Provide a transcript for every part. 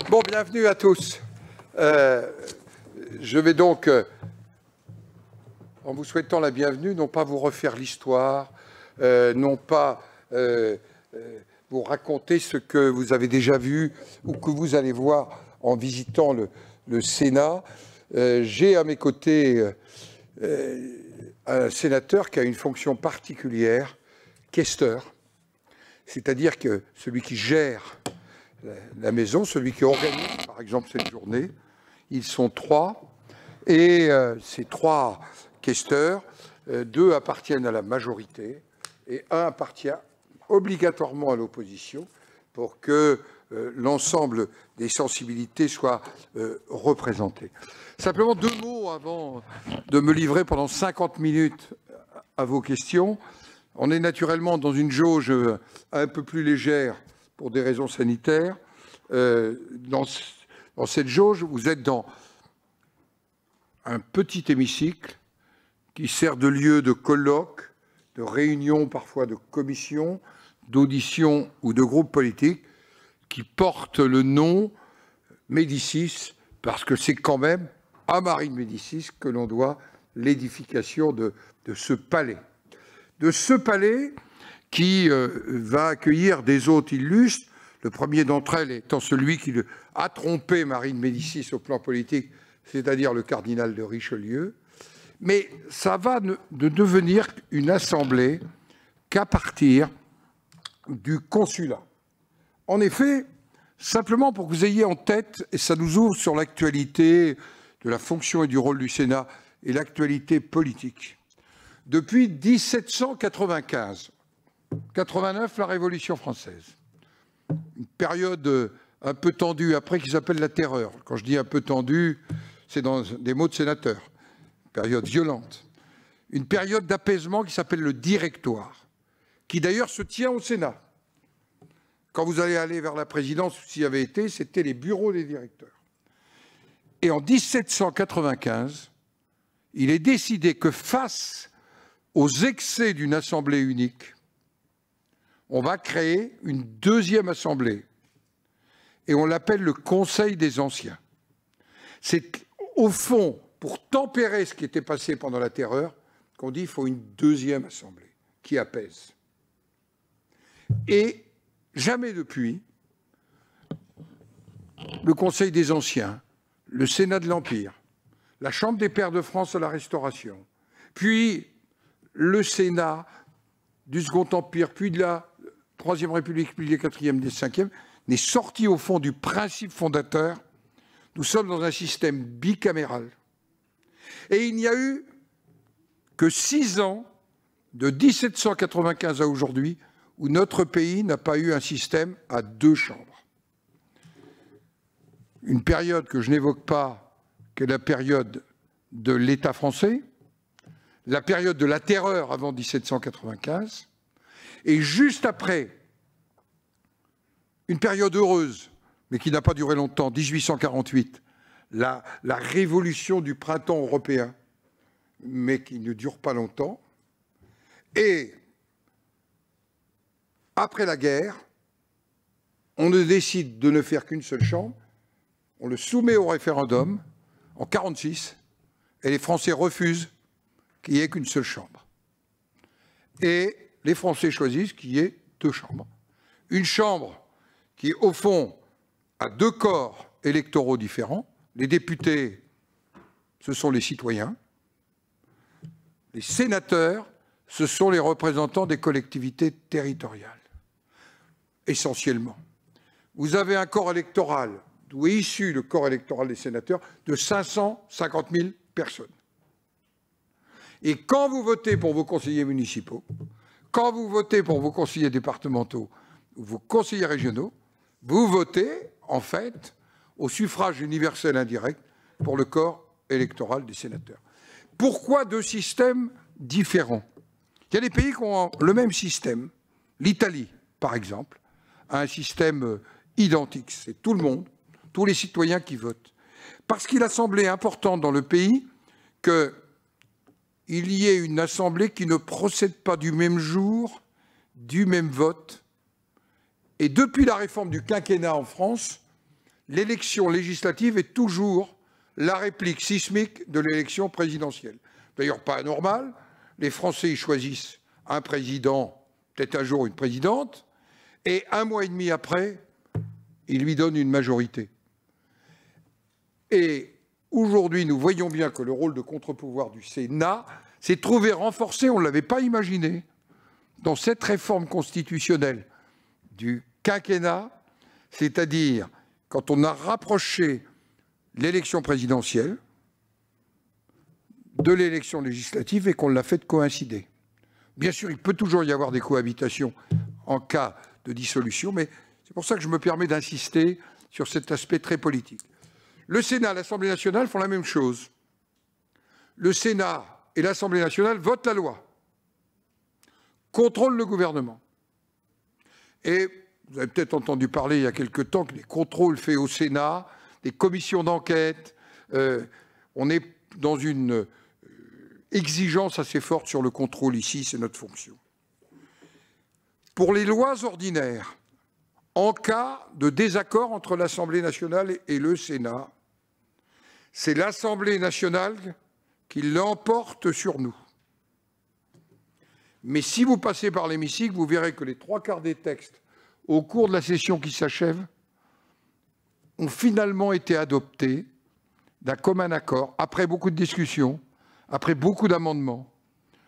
Bon, bienvenue à tous. Je vais donc, en vous souhaitant la bienvenue, non pas vous refaire l'histoire, non pas vous raconter ce que vous avez déjà vu ou que vous allez voir en visitant le Sénat. J'ai à mes côtés un sénateur qui a une fonction particulière, questeur, c'est-à-dire que celui qui gère la maison, celui qui organise, par exemple, cette journée. Ils sont trois, et ces trois questeurs, deux appartiennent à la majorité, et un appartient obligatoirement à l'opposition, pour que l'ensemble des sensibilités soient représentées. Simplement deux mots avant de me livrer pendant 50 minutes à vos questions. On est naturellement dans une jauge un peu plus légère pour des raisons sanitaires. Dans cette jauge, vous êtes dans un petit hémicycle qui sert de lieu de colloque, de réunion, parfois de commission, d'audition ou de groupe politique, qui porte le nom Médicis, parce que c'est quand même à Marie de Médicis que l'on doit l'édification de ce palais. De ce palais qui va accueillir des hôtes illustres, le premier d'entre elles étant celui qui a trompé Marie de Médicis au plan politique, c'est-à-dire le cardinal de Richelieu. Mais ça va ne devenir une assemblée qu'à partir du consulat. En effet, simplement pour que vous ayez en tête, et ça nous ouvre sur l'actualité de la fonction et du rôle du Sénat et l'actualité politique. Depuis 1795, 89, la Révolution française. Une période un peu tendue, après, qui s'appelle la Terreur. Quand je dis un peu tendue, c'est dans des mots de sénateur. Une période violente. Une période d'apaisement qui s'appelle le Directoire, qui d'ailleurs se tient au Sénat. Quand vous allez aller vers la présidence, s'il y avait été, c'était les bureaux des directeurs. Et en 1795, il est décidé que face aux excès d'une assemblée unique, on va créer une deuxième assemblée et on l'appelle le Conseil des Anciens. C'est au fond, pour tempérer ce qui était passé pendant la Terreur, qu'on dit qu'il faut une deuxième assemblée qui apaise. Et jamais depuis, le Conseil des Anciens, le Sénat de l'Empire, la Chambre des Pairs de France à la Restauration, puis le Sénat du Second Empire, puis de la Troisième République, puis de la Quatrième, des Cinquième, n'est sorti au fond du principe fondateur. Nous sommes dans un système bicaméral. Et il n'y a eu que 6 ans, de 1795 à aujourd'hui, où notre pays n'a pas eu un système à 2 chambres. Une période que je n'évoque pas, que la période de l'État français, la période de la terreur avant 1795, et juste après, une période heureuse, mais qui n'a pas duré longtemps, 1848, la révolution du printemps européen, mais qui ne dure pas longtemps, et après la guerre, on ne décide de ne faire qu'une seule chambre, on le soumet au référendum en 1946, et les Français refusent qu'il n'y ait qu'une seule chambre. Et les Français choisissent qu'il y ait 2 chambres. Une chambre qui, au fond, a 2 corps électoraux différents. Les députés, ce sont les citoyens. Les sénateurs, ce sont les représentants des collectivités territoriales, essentiellement. Vous avez un corps électoral, d'où est issu le corps électoral des sénateurs, de 550 000 personnes. Et quand vous votez pour vos conseillers municipaux, quand vous votez pour vos conseillers départementaux ou vos conseillers régionaux, vous votez, en fait, au suffrage universel indirect pour le corps électoral des sénateurs. Pourquoi 2 systèmes différents? Il y a des pays qui ont le même système. L'Italie, par exemple, a un système identique. C'est tout le monde, tous les citoyens qui votent. Parce qu'il a semblé important dans le pays qu'il y ait une assemblée qui ne procède pas du même jour, du même vote. Et depuis la réforme du quinquennat en France, l'élection législative est toujours la réplique sismique de l'élection présidentielle. D'ailleurs, pas anormal, les Français y choisissent un président, peut-être un jour une présidente, et un mois et demi après, ils lui donnent une majorité. Et aujourd'hui, nous voyons bien que le rôle de contre-pouvoir du Sénat s'est trouvé renforcé, on ne l'avait pas imaginé, dans cette réforme constitutionnelle du quinquennat, c'est-à-dire quand on a rapproché l'élection présidentielle de l'élection législative et qu'on l'a fait coïncider. Bien sûr, il peut toujours y avoir des cohabitations en cas de dissolution, mais c'est pour ça que je me permets d'insister sur cet aspect très politique. Le Sénat et l'Assemblée nationale font la même chose. Le Sénat et l'Assemblée nationale votent la loi, contrôlent le gouvernement. Et vous avez peut-être entendu parler il y a quelque temps que les contrôles faits au Sénat, des commissions d'enquête, on est dans une exigence assez forte sur le contrôle ici, c'est notre fonction. Pour les lois ordinaires, en cas de désaccord entre l'Assemblée nationale et le Sénat, c'est l'Assemblée nationale qui l'emporte sur nous. Mais si vous passez par l'hémicycle, vous verrez que les 3/4 des textes, au cours de la session qui s'achève, ont finalement été adoptés d'un commun accord, après beaucoup de discussions, après beaucoup d'amendements,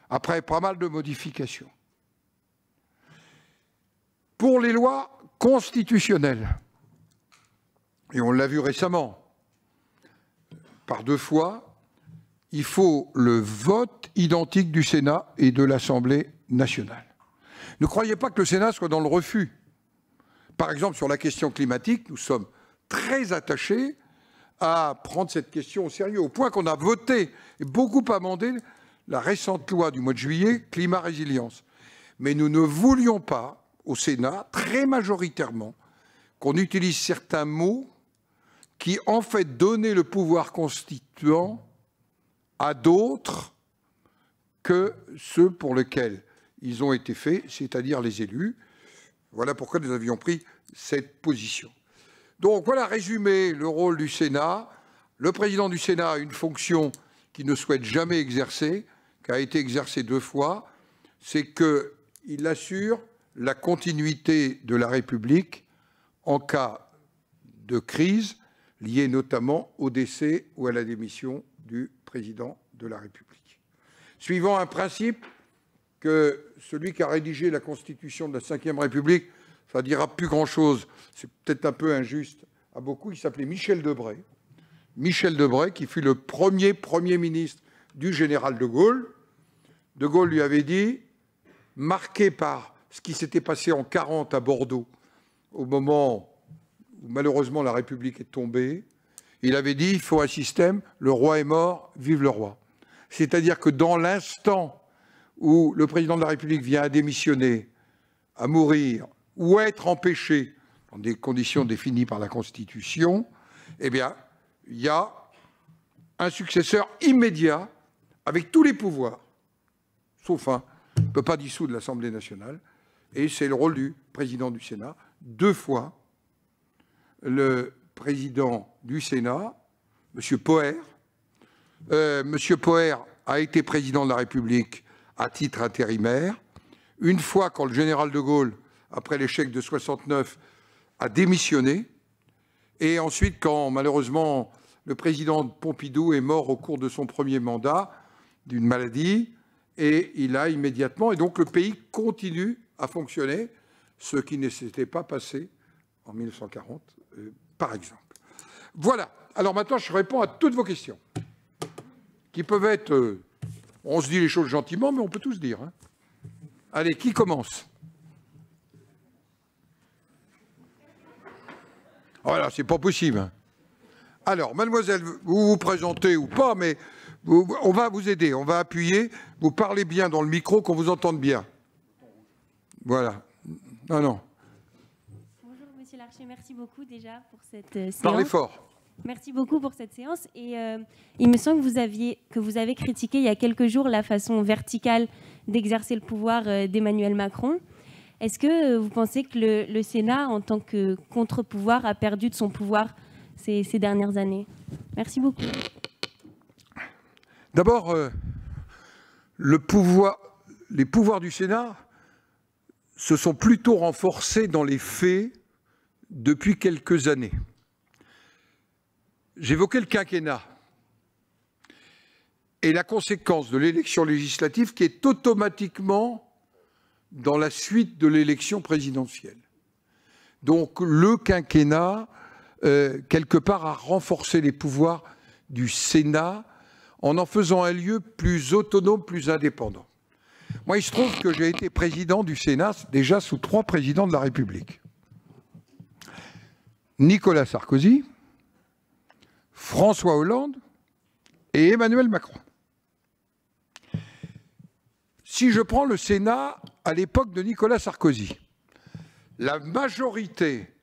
après pas mal de modifications. Pour les lois constitutionnelles, et on l'a vu récemment, par 2 fois, il faut le vote identique du Sénat et de l'Assemblée nationale. Ne croyez pas que le Sénat soit dans le refus. Par exemple, sur la question climatique, nous sommes très attachés à prendre cette question au sérieux, au point qu'on a voté et beaucoup amendé la récente loi du mois de juillet, climat-résilience. Mais nous ne voulions pas, au Sénat, très majoritairement, qu'on utilise certains mots qui, en fait, donnaient le pouvoir constituant à d'autres que ceux pour lesquels ils ont été faits, c'est-à-dire les élus. Voilà pourquoi nous avions pris cette position. Donc voilà, résumé, le rôle du Sénat. Le président du Sénat a une fonction qu'il ne souhaite jamais exercer, qui a été exercée 2 fois, c'est qu'il assure la continuité de la République en cas de crise, liée notamment au décès ou à la démission du président de la République. Suivant un principe que celui qui a rédigé la Constitution de la Ve République, ça ne dira plus grand-chose, c'est peut-être un peu injuste à beaucoup, il s'appelait Michel Debré. Michel Debré, qui fut le premier ministre du général de Gaulle. De Gaulle lui avait dit, marqué par ce qui s'était passé en 1940 à Bordeaux, au moment où malheureusement la République est tombée, il avait dit, il faut un système, le roi est mort, vive le roi. C'est-à-dire que dans l'instant où le président de la République vient à démissionner, à mourir, ou à être empêché, dans des conditions définies par la Constitution, eh bien, il y a un successeur immédiat avec tous les pouvoirs, sauf un, on ne peut pas dissoudre l'Assemblée nationale, et c'est le rôle du président du Sénat. 2 fois, le président du Sénat, M. Poher, a été président de la République à titre intérimaire. Une fois, quand le général de Gaulle, après l'échec de 69, a démissionné, et ensuite, quand malheureusement le président Pompidou est mort au cours de son premier mandat d'une maladie, et il a immédiatement, et donc le pays continue à fonctionner, ce qui ne s'était pas passé en 1940, par exemple. Voilà. Alors maintenant, je réponds à toutes vos questions, qui peuvent être... on se dit les choses gentiment, mais on peut tout se dire. Hein. Allez, qui commence? Voilà, c'est pas possible. Alors, mademoiselle, vous vous présentez ou pas, mais on va vous aider, on va appuyer. Vous parlez bien dans le micro, qu'on vous entende bien. Voilà. Non. Bonjour, monsieur Larcher, merci beaucoup déjà pour cette séance. Parlez fort. Merci beaucoup pour cette séance. Et il me semble que vous avez critiqué il y a quelques jours la façon verticale d'exercer le pouvoir d'Emmanuel Macron. Est-ce que vous pensez que le Sénat, en tant que contre-pouvoir, a perdu de son pouvoir ces dernières années? Merci beaucoup. D'abord, les pouvoirs du Sénat se sont plutôt renforcés dans les faits depuis quelques années. J'évoquais le quinquennat et la conséquence de l'élection législative qui est automatiquement dans la suite de l'élection présidentielle. Donc le quinquennat, quelque part, a renforcé les pouvoirs du Sénat en faisant un lieu plus autonome, plus indépendant. Moi, il se trouve que j'ai été président du Sénat déjà sous 3 présidents de la République. Nicolas Sarkozy, François Hollande et Emmanuel Macron. Si je prends le Sénat à l'époque de Nicolas Sarkozy, la majorité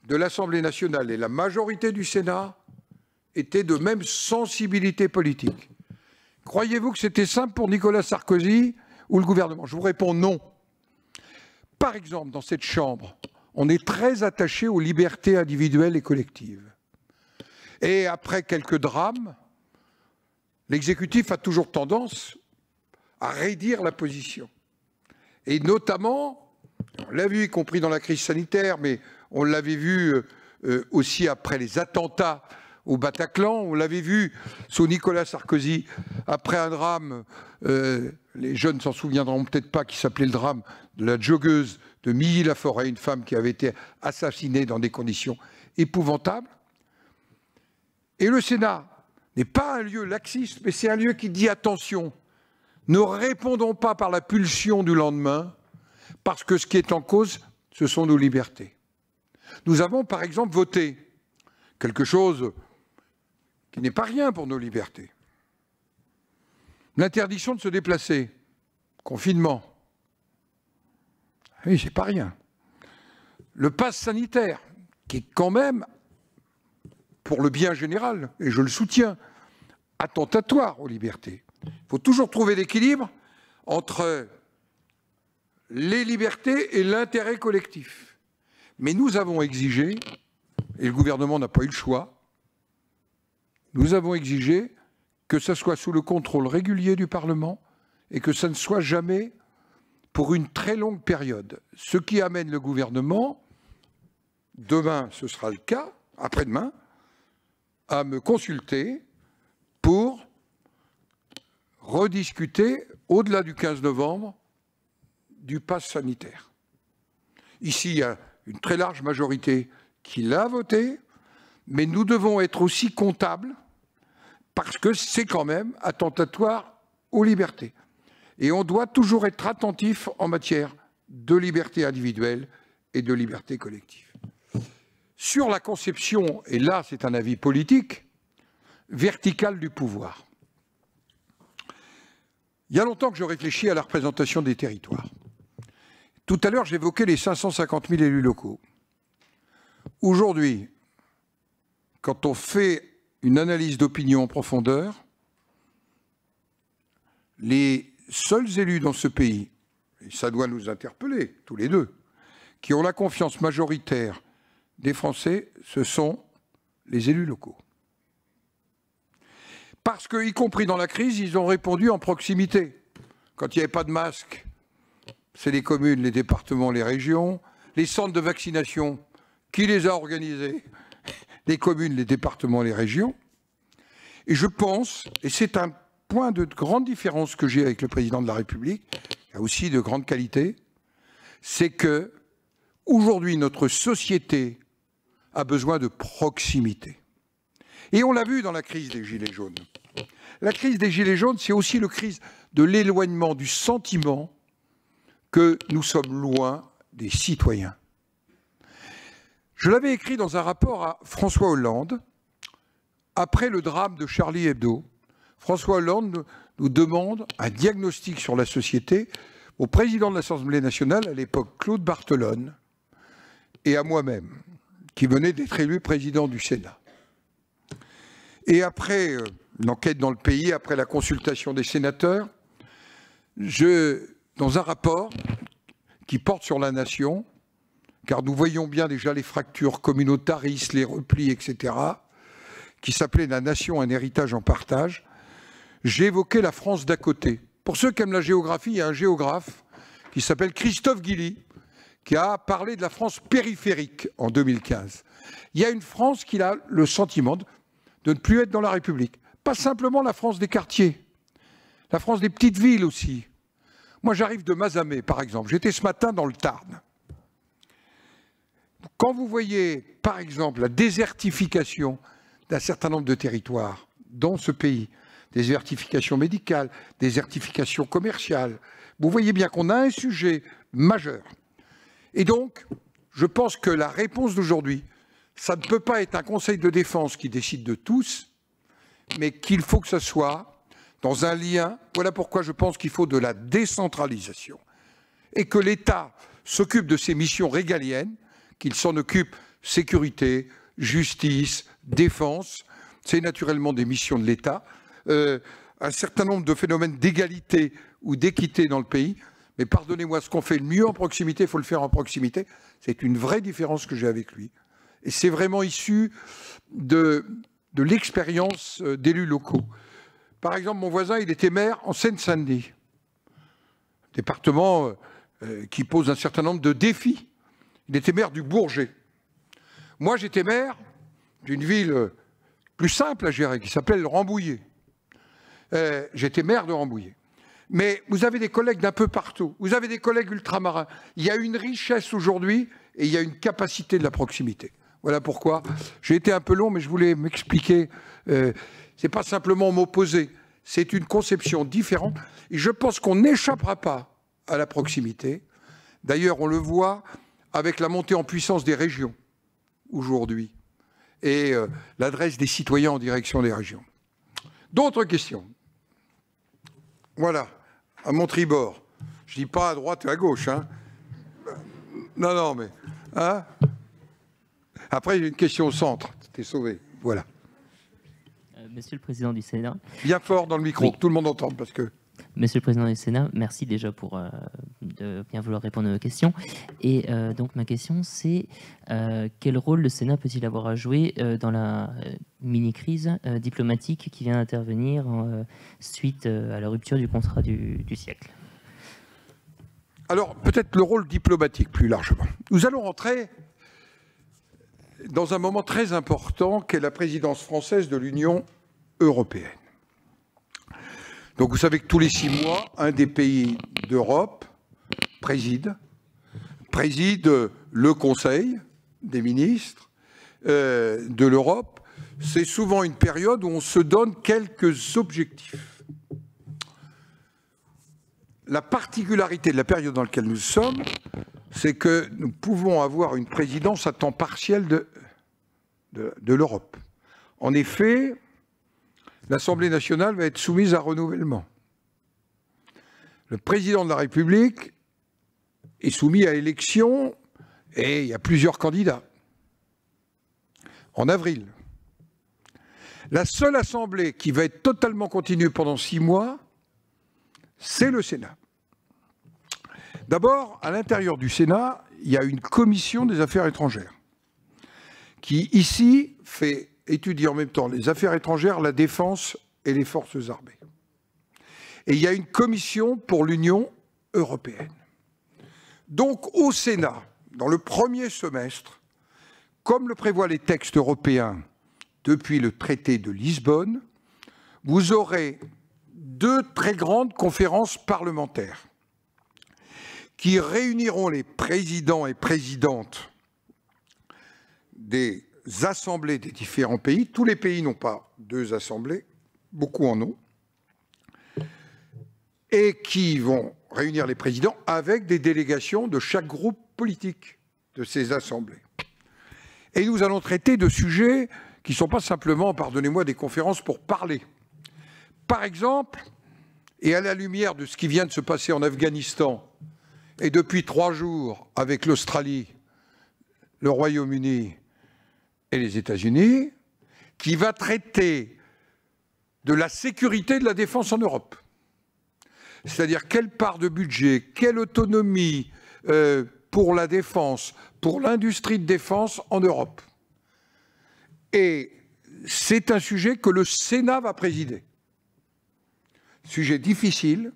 de l'Assemblée nationale et la majorité du Sénat étaient de même sensibilité politique. Croyez-vous que c'était simple pour Nicolas Sarkozy ou le gouvernement? Je vous réponds non. Par exemple, dans cette Chambre, on est très attaché aux libertés individuelles et collectives. Et après quelques drames, l'exécutif a toujours tendance à raidir la position. Et notamment, on l'a vu, y compris dans la crise sanitaire, mais on l'avait vu aussi après les attentats au Bataclan, on l'avait vu sous Nicolas Sarkozy, après un drame, les jeunes s'en souviendront peut-être pas, qui s'appelait le drame de la joggeuse de Milly-la-Forêt, une femme qui avait été assassinée dans des conditions épouvantables. Et le Sénat n'est pas un lieu laxiste, mais c'est un lieu qui dit attention, ne répondons pas par la pulsion du lendemain, parce que ce qui est en cause, ce sont nos libertés. Nous avons par exemple voté quelque chose qui n'est pas rien pour nos libertés. L'interdiction de se déplacer, confinement. Oui, c'est pas rien. Le pass sanitaire, qui est quand même, pour le bien général, et je le soutiens, attentatoire aux libertés. Il faut toujours trouver l'équilibre entre les libertés et l'intérêt collectif. Mais nous avons exigé, et le gouvernement n'a pas eu le choix, nous avons exigé que ça soit sous le contrôle régulier du Parlement et que ça ne soit jamais pour une très longue période. Ce qui amène le gouvernement, demain ce sera le cas, après-demain, à me consulter pour rediscuter, au-delà du 15 novembre, du pass sanitaire. Ici, il y a une très large majorité qui l'a voté, mais nous devons être aussi comptables parce que c'est quand même attentatoire aux libertés. Et on doit toujours être attentif en matière de liberté individuelle et de liberté collective. Sur la conception, et là c'est un avis politique, verticale du pouvoir. Il y a longtemps que je réfléchis à la représentation des territoires. Tout à l'heure, j'évoquais les 550 000 élus locaux. Aujourd'hui, quand on fait une analyse d'opinion en profondeur, les seuls élus dans ce pays, et ça doit nous interpeller, tous les deux, qui ont la confiance majoritaire des Français, ce sont les élus locaux. Parce que, y compris dans la crise, ils ont répondu en proximité. Quand il n'y avait pas de masque, c'est les communes, les départements, les régions. Les centres de vaccination, qui les a organisés? Les communes, les départements, les régions. Et je pense, et c'est un point de grande différence que j'ai avec le président de la République, qui a aussi de grandes qualités, c'est que aujourd'hui notre société a besoin de proximité. Et on l'a vu dans la crise des Gilets jaunes. La crise des Gilets jaunes, c'est aussi la crise de l'éloignement, du sentiment que nous sommes loin des citoyens. Je l'avais écrit dans un rapport à François Hollande, après le drame de Charlie Hebdo. François Hollande nous demande un diagnostic sur la société au président de l'Assemblée nationale, à l'époque Claude Barthelone, et à moi-même, qui venait d'être élu président du Sénat. Et après l'enquête dans le pays, après la consultation des sénateurs, dans un rapport qui porte sur la nation, car nous voyons bien déjà les fractures communautaristes, les replis, etc., qui s'appelait « La nation, un héritage en partage », j'ai évoqué la France d'à côté. Pour ceux qui aiment la géographie, il y a un géographe qui s'appelle Christophe Guilly, qui a parlé de la France périphérique en 2015. Il y a une France qui a le sentiment de ne plus être dans la République. Pas simplement la France des quartiers, la France des petites villes aussi. Moi, j'arrive de Mazamet, par exemple. J'étais ce matin dans le Tarn. Quand vous voyez, par exemple, la désertification d'un certain nombre de territoires dans ce pays, désertification médicale, désertification commerciale, vous voyez bien qu'on a un sujet majeur. Et donc, je pense que la réponse d'aujourd'hui, ça ne peut pas être un conseil de défense qui décide de tous, mais qu'il faut que ce soit dans un lien. Voilà pourquoi je pense qu'il faut de la décentralisation et que l'État s'occupe de ses missions régaliennes, qu'il s'en occupe sécurité, justice, défense. C'est naturellement des missions de l'État. Un certain nombre de phénomènes d'égalité ou d'équité dans le pays. Mais pardonnez-moi, ce qu'on fait le mieux en proximité, il faut le faire en proximité. C'est une vraie différence que j'ai avec lui. Et c'est vraiment issu de l'expérience d'élus locaux. Par exemple, mon voisin, il était maire en Seine-Saint-Denis. Département qui pose un certain nombre de défis. Il était maire du Bourget. Moi, j'étais maire d'une ville plus simple à gérer, qui s'appelle Rambouillet. J'étais maire de Rambouillet. Mais vous avez des collègues d'un peu partout. Vous avez des collègues ultramarins. Il y a une richesse aujourd'hui et il y a une capacité de la proximité. Voilà pourquoi j'ai été un peu long, mais je voulais m'expliquer. C'est pas simplement m'opposer, c'est une conception différente. Et je pense qu'on n'échappera pas à la proximité. D'ailleurs, on le voit avec la montée en puissance des régions aujourd'hui et l'adresse des citoyens en direction des régions. D'autres questions? Voilà, à mon tribord. Je dis pas à droite et à gauche, hein. Non, non, mais... Hein, après, j'ai une question au centre. T'es sauvé. Voilà. Monsieur le Président du Sénat. Bien fort dans le micro, oui. Que tout le monde entende, parce que... Monsieur le Président du Sénat, merci déjà pour de bien vouloir répondre à nos questions. Et donc ma question, c'est quel rôle le Sénat peut-il avoir à jouer dans la mini-crise diplomatique qui vient d'intervenir suite à la rupture du contrat du siècle? Alors, peut-être le rôle diplomatique plus largement. Nous allons rentrer dans un moment très important qu'est la présidence française de l'Union européenne. Donc vous savez que tous les 6 mois, un des pays d'Europe préside le Conseil des ministres de l'Europe. C'est souvent une période où on se donne quelques objectifs. La particularité de la période dans laquelle nous sommes, c'est que nous pouvons avoir une présidence à temps partiel de l'Europe. En effet, l'Assemblée nationale va être soumise à renouvellement. Le président de la République est soumis à élection et il y a plusieurs candidats. En avril. La seule Assemblée qui va être totalement continue pendant 6 mois, c'est le Sénat. D'abord, à l'intérieur du Sénat, il y a une commission des affaires étrangères qui, ici, fait étudier en même temps les affaires étrangères, la défense et les forces armées. Et il y a une commission pour l'Union européenne. Donc, au Sénat, dans le premier semestre, comme le prévoient les textes européens depuis le traité de Lisbonne, vous aurez 2 très grandes conférences parlementaires qui réuniront les présidents et présidentes des assemblées des différents pays. Tous les pays n'ont pas 2 assemblées, beaucoup en ont, et qui vont réunir les présidents avec des délégations de chaque groupe politique de ces assemblées. Et nous allons traiter de sujets qui ne sont pas simplement, pardonnez-moi, des conférences pour parler. Par exemple, et à la lumière de ce qui vient de se passer en Afghanistan, et depuis 3 jours avec l'Australie, le Royaume-Uni et les États-Unis, qui va traiter de la sécurité de la défense en Europe. C'est-à-dire quelle part de budget, quelle autonomie, pour la défense, pour l'industrie de défense en Europe. Et c'est un sujet que le Sénat va présider. Sujet difficile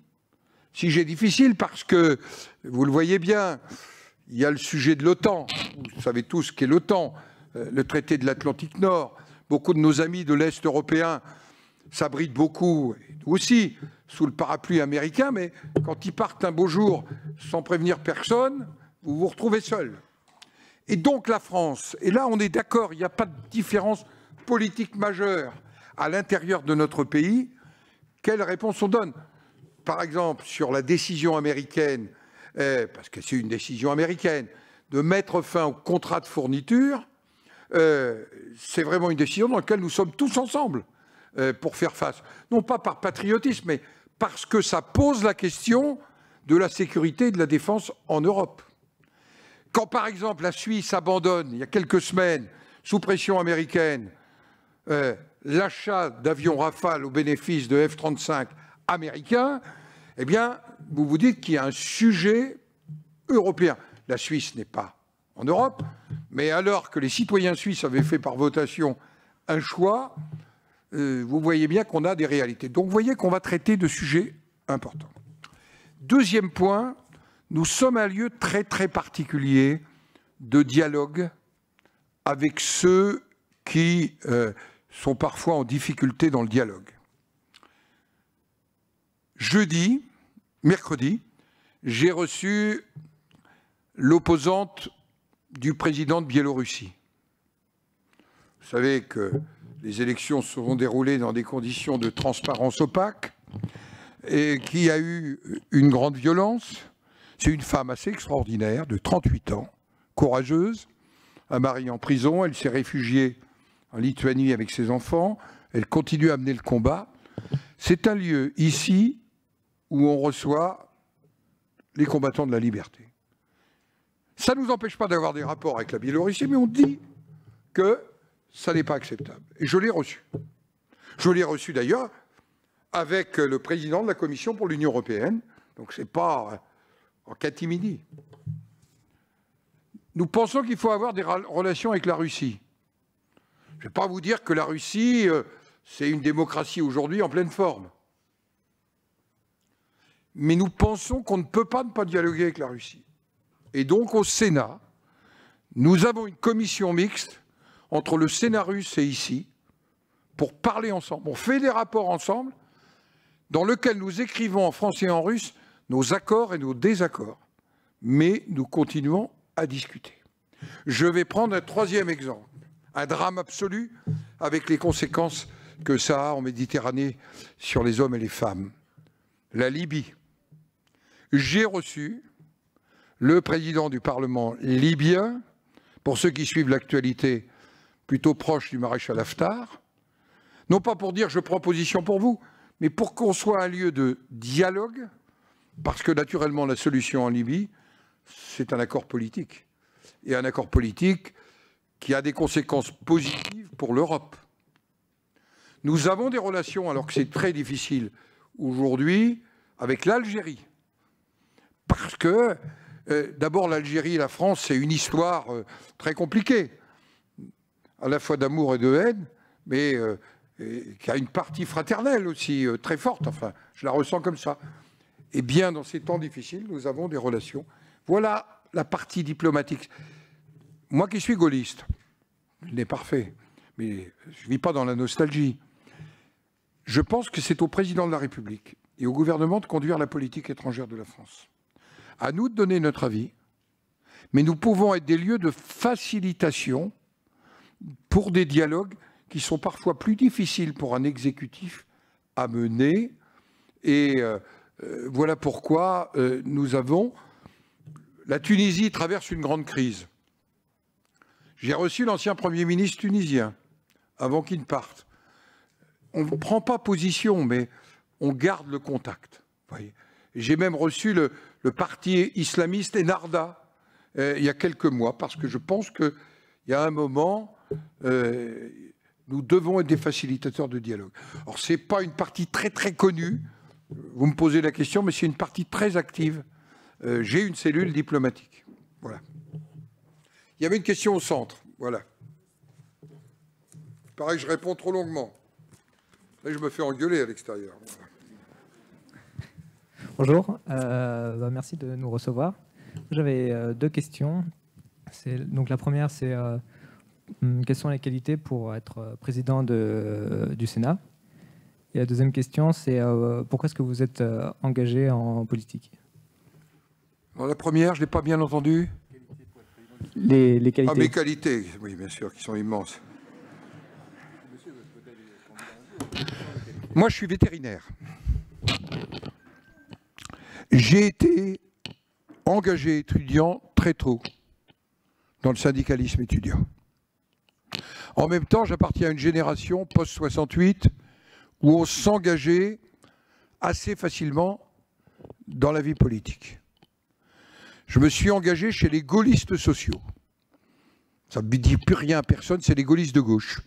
parce que, vous le voyez bien, il y a le sujet de l'OTAN. Vous savez tous ce qu'est l'OTAN, le traité de l'Atlantique Nord. Beaucoup de nos amis de l'Est européen s'abritent beaucoup, nous aussi, sous le parapluie américain, mais quand ils partent un beau jour sans prévenir personne, vous vous retrouvez seul. Et donc la France, et là on est d'accord, il n'y a pas de différence politique majeure à l'intérieur de notre pays, quelle réponse on donne? Par exemple, sur la décision américaine, parce que c'est une décision américaine, de mettre fin au contrat de fourniture, c'est vraiment une décision dans laquelle nous sommes tous ensemble pour faire face. Non pas par patriotisme, mais parce que ça pose la question de la sécurité et de la défense en Europe. Quand, par exemple, la Suisse abandonne, il y a quelques semaines, sous pression américaine, l'achat d'avions Rafale au bénéfice de F-35 américains, eh bien, vous vous dites qu'il y a un sujet européen. La Suisse n'est pas en Europe, mais alors que les citoyens suisses avaient fait par votation un choix, vous voyez bien qu'on a des réalités. Donc, vous voyez qu'on va traiter de sujets importants. Deuxième point, nous sommes un lieu très, très particulier de dialogue avec ceux qui sont parfois en difficulté dans le dialogue. Mercredi, j'ai reçu l'opposante du président de Biélorussie. Vous savez que les élections se sont déroulées dans des conditions de transparence opaque et qu'il y a eu une grande violence. C'est une femme assez extraordinaire, de 38 ans, courageuse, un mari en prison, elle s'est réfugiée en Lituanie avec ses enfants, elle continue à mener le combat. C'est un lieu, ici, où on reçoit les combattants de la liberté. Ça ne nous empêche pas d'avoir des rapports avec la Biélorussie, mais on dit que ça n'est pas acceptable. Et je l'ai reçu. Je l'ai reçu d'ailleurs avec le président de la Commission pour l'Union européenne, donc ce n'est pas en catimini. Nous pensons qu'il faut avoir des relations avec la Russie. Je ne vais pas vous dire que la Russie, c'est une démocratie aujourd'hui en pleine forme. Mais nous pensons qu'on ne peut pas ne pas dialoguer avec la Russie. Et donc, au Sénat, nous avons une commission mixte entre le Sénat russe et ici pour parler ensemble. On fait des rapports ensemble dans lesquels nous écrivons en français et en russe nos accords et nos désaccords. Mais nous continuons à discuter. Je vais prendre un troisième exemple. Un drame absolu avec les conséquences que ça a en Méditerranée sur les hommes et les femmes. La Libye. J'ai reçu le président du Parlement libyen, pour ceux qui suivent l'actualité plutôt proche du maréchal Haftar, non pas pour dire je prends position pour vous, mais pour qu'on soit un lieu de dialogue, parce que naturellement la solution en Libye, c'est un accord politique. Et un accord politique qui a des conséquences positives pour l'Europe. Nous avons des relations, alors que c'est très difficile aujourd'hui, avec l'Algérie. Parce que, d'abord, l'Algérie et la France, c'est une histoire très compliquée, à la fois d'amour et de haine, mais qui a une partie fraternelle aussi très forte, enfin, je la ressens comme ça. Et bien, dans ces temps difficiles, nous avons des relations. Voilà la partie diplomatique. Moi qui suis gaulliste, il n'est parfait, mais je ne vis pas dans la nostalgie. Je pense que c'est au président de la République et au gouvernement de conduire la politique étrangère de la France. À nous de donner notre avis, mais nous pouvons être des lieux de facilitation pour des dialogues qui sont parfois plus difficiles pour un exécutif à mener. Et voilà pourquoi nous avons... La Tunisie traverse une grande crise. J'ai reçu l'ancien Premier ministre tunisien, avant qu'il ne parte. On ne prend pas position, mais on garde le contact. J'ai même reçu le parti islamiste Ennahda il y a quelques mois, parce que je pense qu'il y a un moment, nous devons être des facilitateurs de dialogue. Alors, ce n'est pas une partie très très connue, vous me posez la question, mais c'est une partie très active j'ai une cellule diplomatique. Voilà. Il y avait une question au centre. Voilà. Pareil, je réponds trop longuement. Là, je me fais engueuler à l'extérieur. Voilà. Bonjour, merci de nous recevoir. J'avais deux questions. Donc la première, c'est quelles sont les qualités pour être président du Sénat? Et la deuxième question, c'est pourquoi est-ce que vous êtes engagé en politique? Dans la première, je ne l'ai pas bien entendu. Les qualités. Ah, mes qualités, oui, bien sûr, qui sont immenses. Moi, je suis vétérinaire. J'ai été engagé étudiant très tôt dans le syndicalisme étudiant. En même temps, j'appartiens à une génération post-68 où on s'engageait assez facilement dans la vie politique. Je me suis engagé chez les gaullistes sociaux. Ça ne me dit plus rien à personne, c'est les gaullistes de gauche.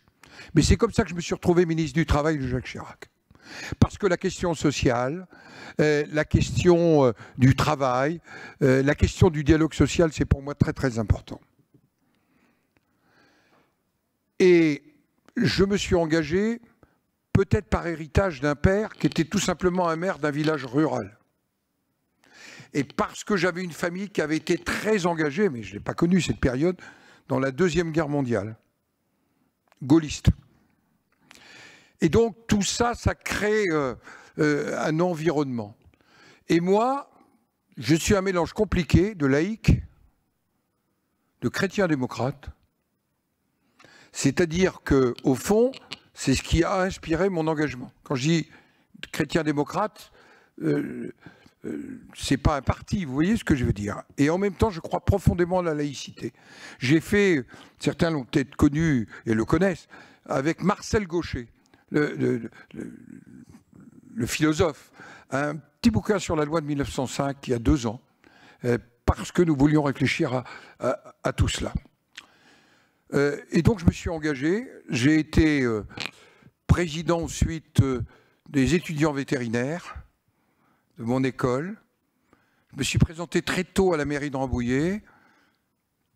Mais c'est comme ça que je me suis retrouvé ministre du Travail de Jacques Chirac. Parce que la question sociale, la question du travail, la question du dialogue social, c'est pour moi très très important. Et je me suis engagé, peut-être par héritage d'un père qui était tout simplement un maire d'un village rural. Et parce que j'avais une famille qui avait été très engagée, mais je n'ai pas connu cette période, dans la Deuxième Guerre mondiale, gaulliste. Et donc tout ça, ça crée un environnement. Et moi, je suis un mélange compliqué de laïc, de chrétien-démocrate. C'est-à-dire qu'au fond, c'est ce qui a inspiré mon engagement. Quand je dis chrétien-démocrate, c'est pas un parti, vous voyez ce que je veux dire. Et en même temps, je crois profondément à la laïcité. J'ai fait, certains l'ont peut-être connu et le connaissent, avec Marcel Gauchet, le philosophe, un petit bouquin sur la loi de 1905, il y a 2 ans, parce que nous voulions réfléchir à tout cela. Et donc je me suis engagé, j'ai été président ensuite des étudiants vétérinaires de mon école. Je me suis présenté très tôt à la mairie de Rambouillet,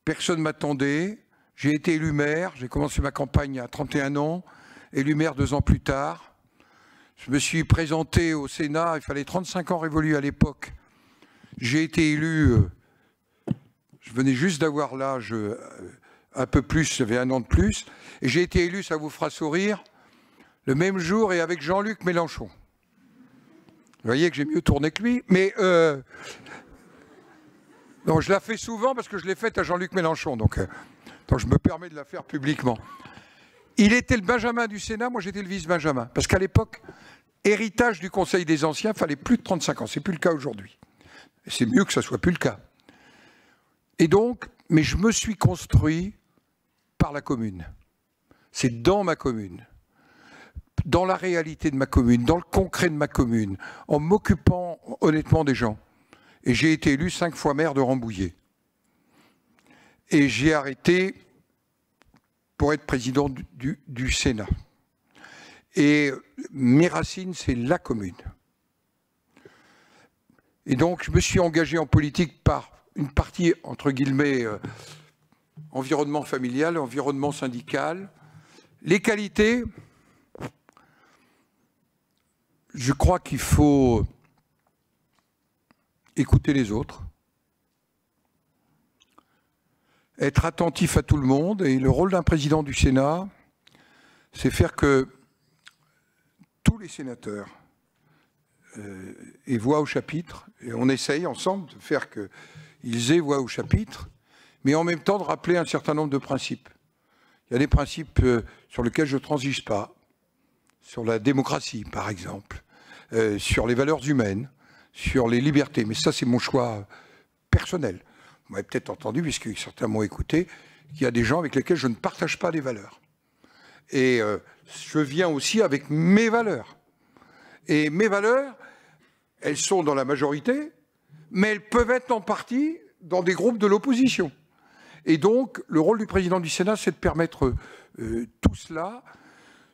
personne ne m'attendait, j'ai été élu maire, j'ai commencé ma campagne à 31 ans, élu maire 2 ans plus tard. Je me suis présenté au Sénat, il fallait 35 ans révolus à l'époque. J'ai été élu, je venais juste d'avoir l'âge un peu plus, j'avais 1 an de plus, et j'ai été élu, ça vous fera sourire, le même jour et avec Jean-Luc Mélenchon. Vous voyez que j'ai mieux tourné que lui, mais donc je la fais souvent parce que je l'ai faite à Jean-Luc Mélenchon, donc je me permets de la faire publiquement. Il était le Benjamin du Sénat, moi j'étais le vice-Benjamin, parce qu'à l'époque, héritage du Conseil des Anciens, il fallait plus de 35 ans, c'est plus le cas aujourd'hui. C'est mieux que ça soit plus le cas. Et donc, mais je me suis construit par la commune. C'est dans ma commune, dans la réalité de ma commune, dans le concret de ma commune, en m'occupant honnêtement des gens. Et j'ai été élu 5 fois maire de Rambouillet. Et j'ai arrêté pour être président du Sénat. Et mes racines, c'est la commune. Et donc, je me suis engagé en politique par une partie, entre guillemets, environnement familial, environnement syndical. Les qualités, je crois qu'il faut écouter les autres, être attentif à tout le monde, et le rôle d'un président du Sénat, c'est faire que tous les sénateurs aient voix au chapitre, et on essaye ensemble de faire qu'ils aient voix au chapitre, mais en même temps de rappeler un certain nombre de principes. Il y a des principes sur lesquels je ne transige pas, sur la démocratie par exemple, sur les valeurs humaines, sur les libertés, mais ça c'est mon choix personnel. Vous m'avez peut-être entendu, puisque certains m'ont écouté, qu'il y a des gens avec lesquels je ne partage pas les valeurs. Et je viens aussi avec mes valeurs. Et mes valeurs, elles sont dans la majorité, mais elles peuvent être en partie dans des groupes de l'opposition. Et donc, le rôle du président du Sénat, c'est de permettre tout cela,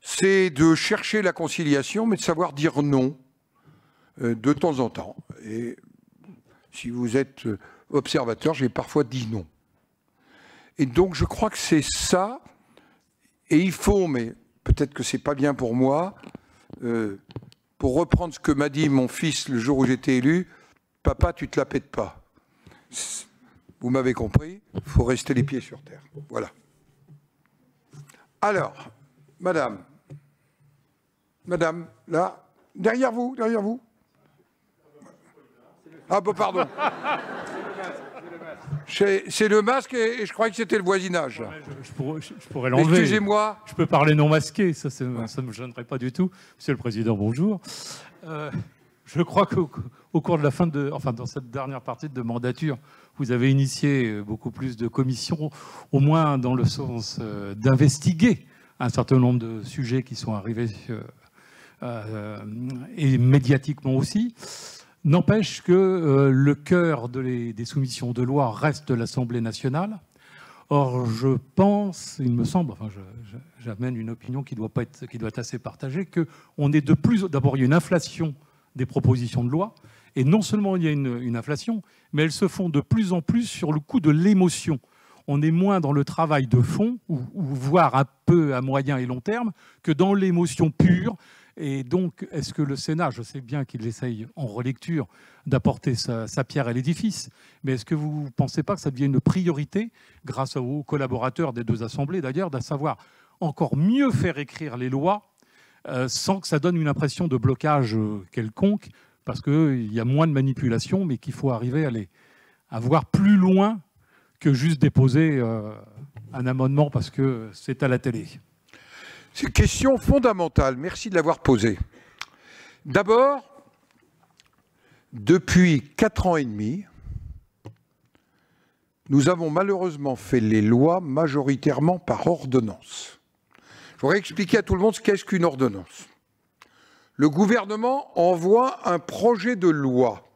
c'est de chercher la conciliation, mais de savoir dire non de temps en temps. Et Si vous êtes observateur, j'ai parfois dit non. Et donc, je crois que c'est ça. Et il faut, mais peut-être que c'est pas bien pour moi, pour reprendre ce que m'a dit mon fils le jour où j'étais élu, papa, tu te la pètes pas. Vous m'avez compris, il faut rester les pieds sur terre. Voilà. Alors, madame, là, derrière vous. Ah, bah, pardon. C'est le masque et je croyais que c'était le voisinage. Là. Je pourrais l'enlever. Excusez-moi. Je peux parler non masqué, ça ne me gênerait pas du tout. Monsieur le Président, bonjour. Je crois qu'au cours de la fin dans cette dernière partie de mandature, vous avez initié beaucoup plus de commissions, au moins dans le sens d'investiguer un certain nombre de sujets qui sont arrivés, et médiatiquement aussi. N'empêche que le cœur des soumissions de loi reste l'Assemblée nationale. Or, je pense, il me semble, enfin, j'amène une opinion qui doit être assez partagée, qu'on est de plus... D'abord, il y a une inflation des propositions de loi, et non seulement il y a une inflation, mais elles se font de plus en plus sur le coup de l'émotion. On est moins dans le travail de fond, ou voire un peu à moyen et long terme, que dans l'émotion pure. Et donc, est-ce que le Sénat, je sais bien qu'il essaye en relecture d'apporter sa pierre à l'édifice, mais est-ce que vous ne pensez pas que ça devient une priorité, grâce aux collaborateurs des deux assemblées d'ailleurs, de savoir encore mieux faire écrire les lois sans que ça donne une impression de blocage quelconque, parce qu'il y a moins de manipulation, mais qu'il faut arriver à voir plus loin que juste déposer un amendement parce que c'est à la télé. C'est une question fondamentale. Merci de l'avoir posée. D'abord, depuis 4 ans et demi, nous avons malheureusement fait les lois majoritairement par ordonnance. Je voudrais expliquer à tout le monde ce qu'est qu'une ordonnance. Le gouvernement envoie un projet de loi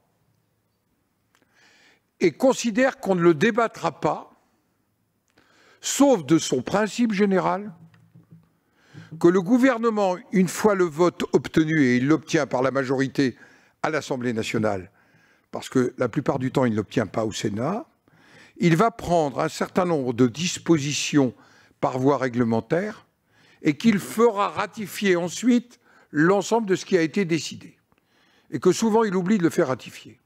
et considère qu'on ne le débattra pas, sauf de son principe général, que le gouvernement, une fois le vote obtenu, et il l'obtient par la majorité à l'Assemblée nationale, parce que la plupart du temps, il ne l'obtient pas au Sénat, il va prendre un certain nombre de dispositions par voie réglementaire et qu'il fera ratifier ensuite l'ensemble de ce qui a été décidé. Et que souvent, il oublie de le faire ratifier.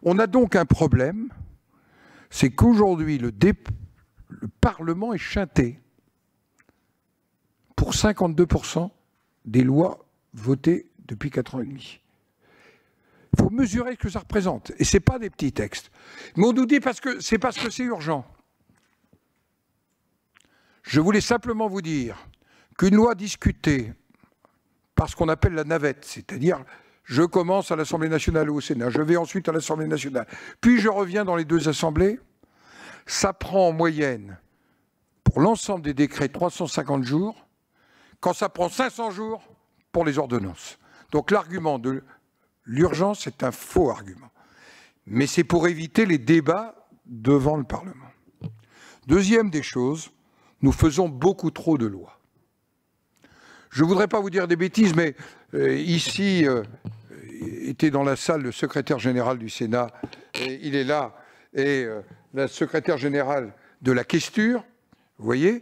On a donc un problème, c'est qu'aujourd'hui, le Parlement est chanté pour 52% des lois votées depuis 4 ans et demi. Il faut mesurer ce que ça représente. Et ce n'est pas des petits textes. Mais on nous dit parce que c'est urgent. Je voulais simplement vous dire qu'une loi discutée par ce qu'on appelle la navette, c'est-à-dire je commence à l'Assemblée nationale ou au Sénat, je vais ensuite à l'Assemblée nationale, puis je reviens dans les deux assemblées, ça prend en moyenne, pour l'ensemble des décrets, 350 jours, quand ça prend 500 jours pour les ordonnances. Donc l'argument de l'urgence est un faux argument. Mais c'est pour éviter les débats devant le Parlement. Deuxième des choses, nous faisons beaucoup trop de lois. Je ne voudrais pas vous dire des bêtises, mais ici, était dans la salle le secrétaire général du Sénat, et il est là, et la secrétaire générale de la Questure, vous voyez,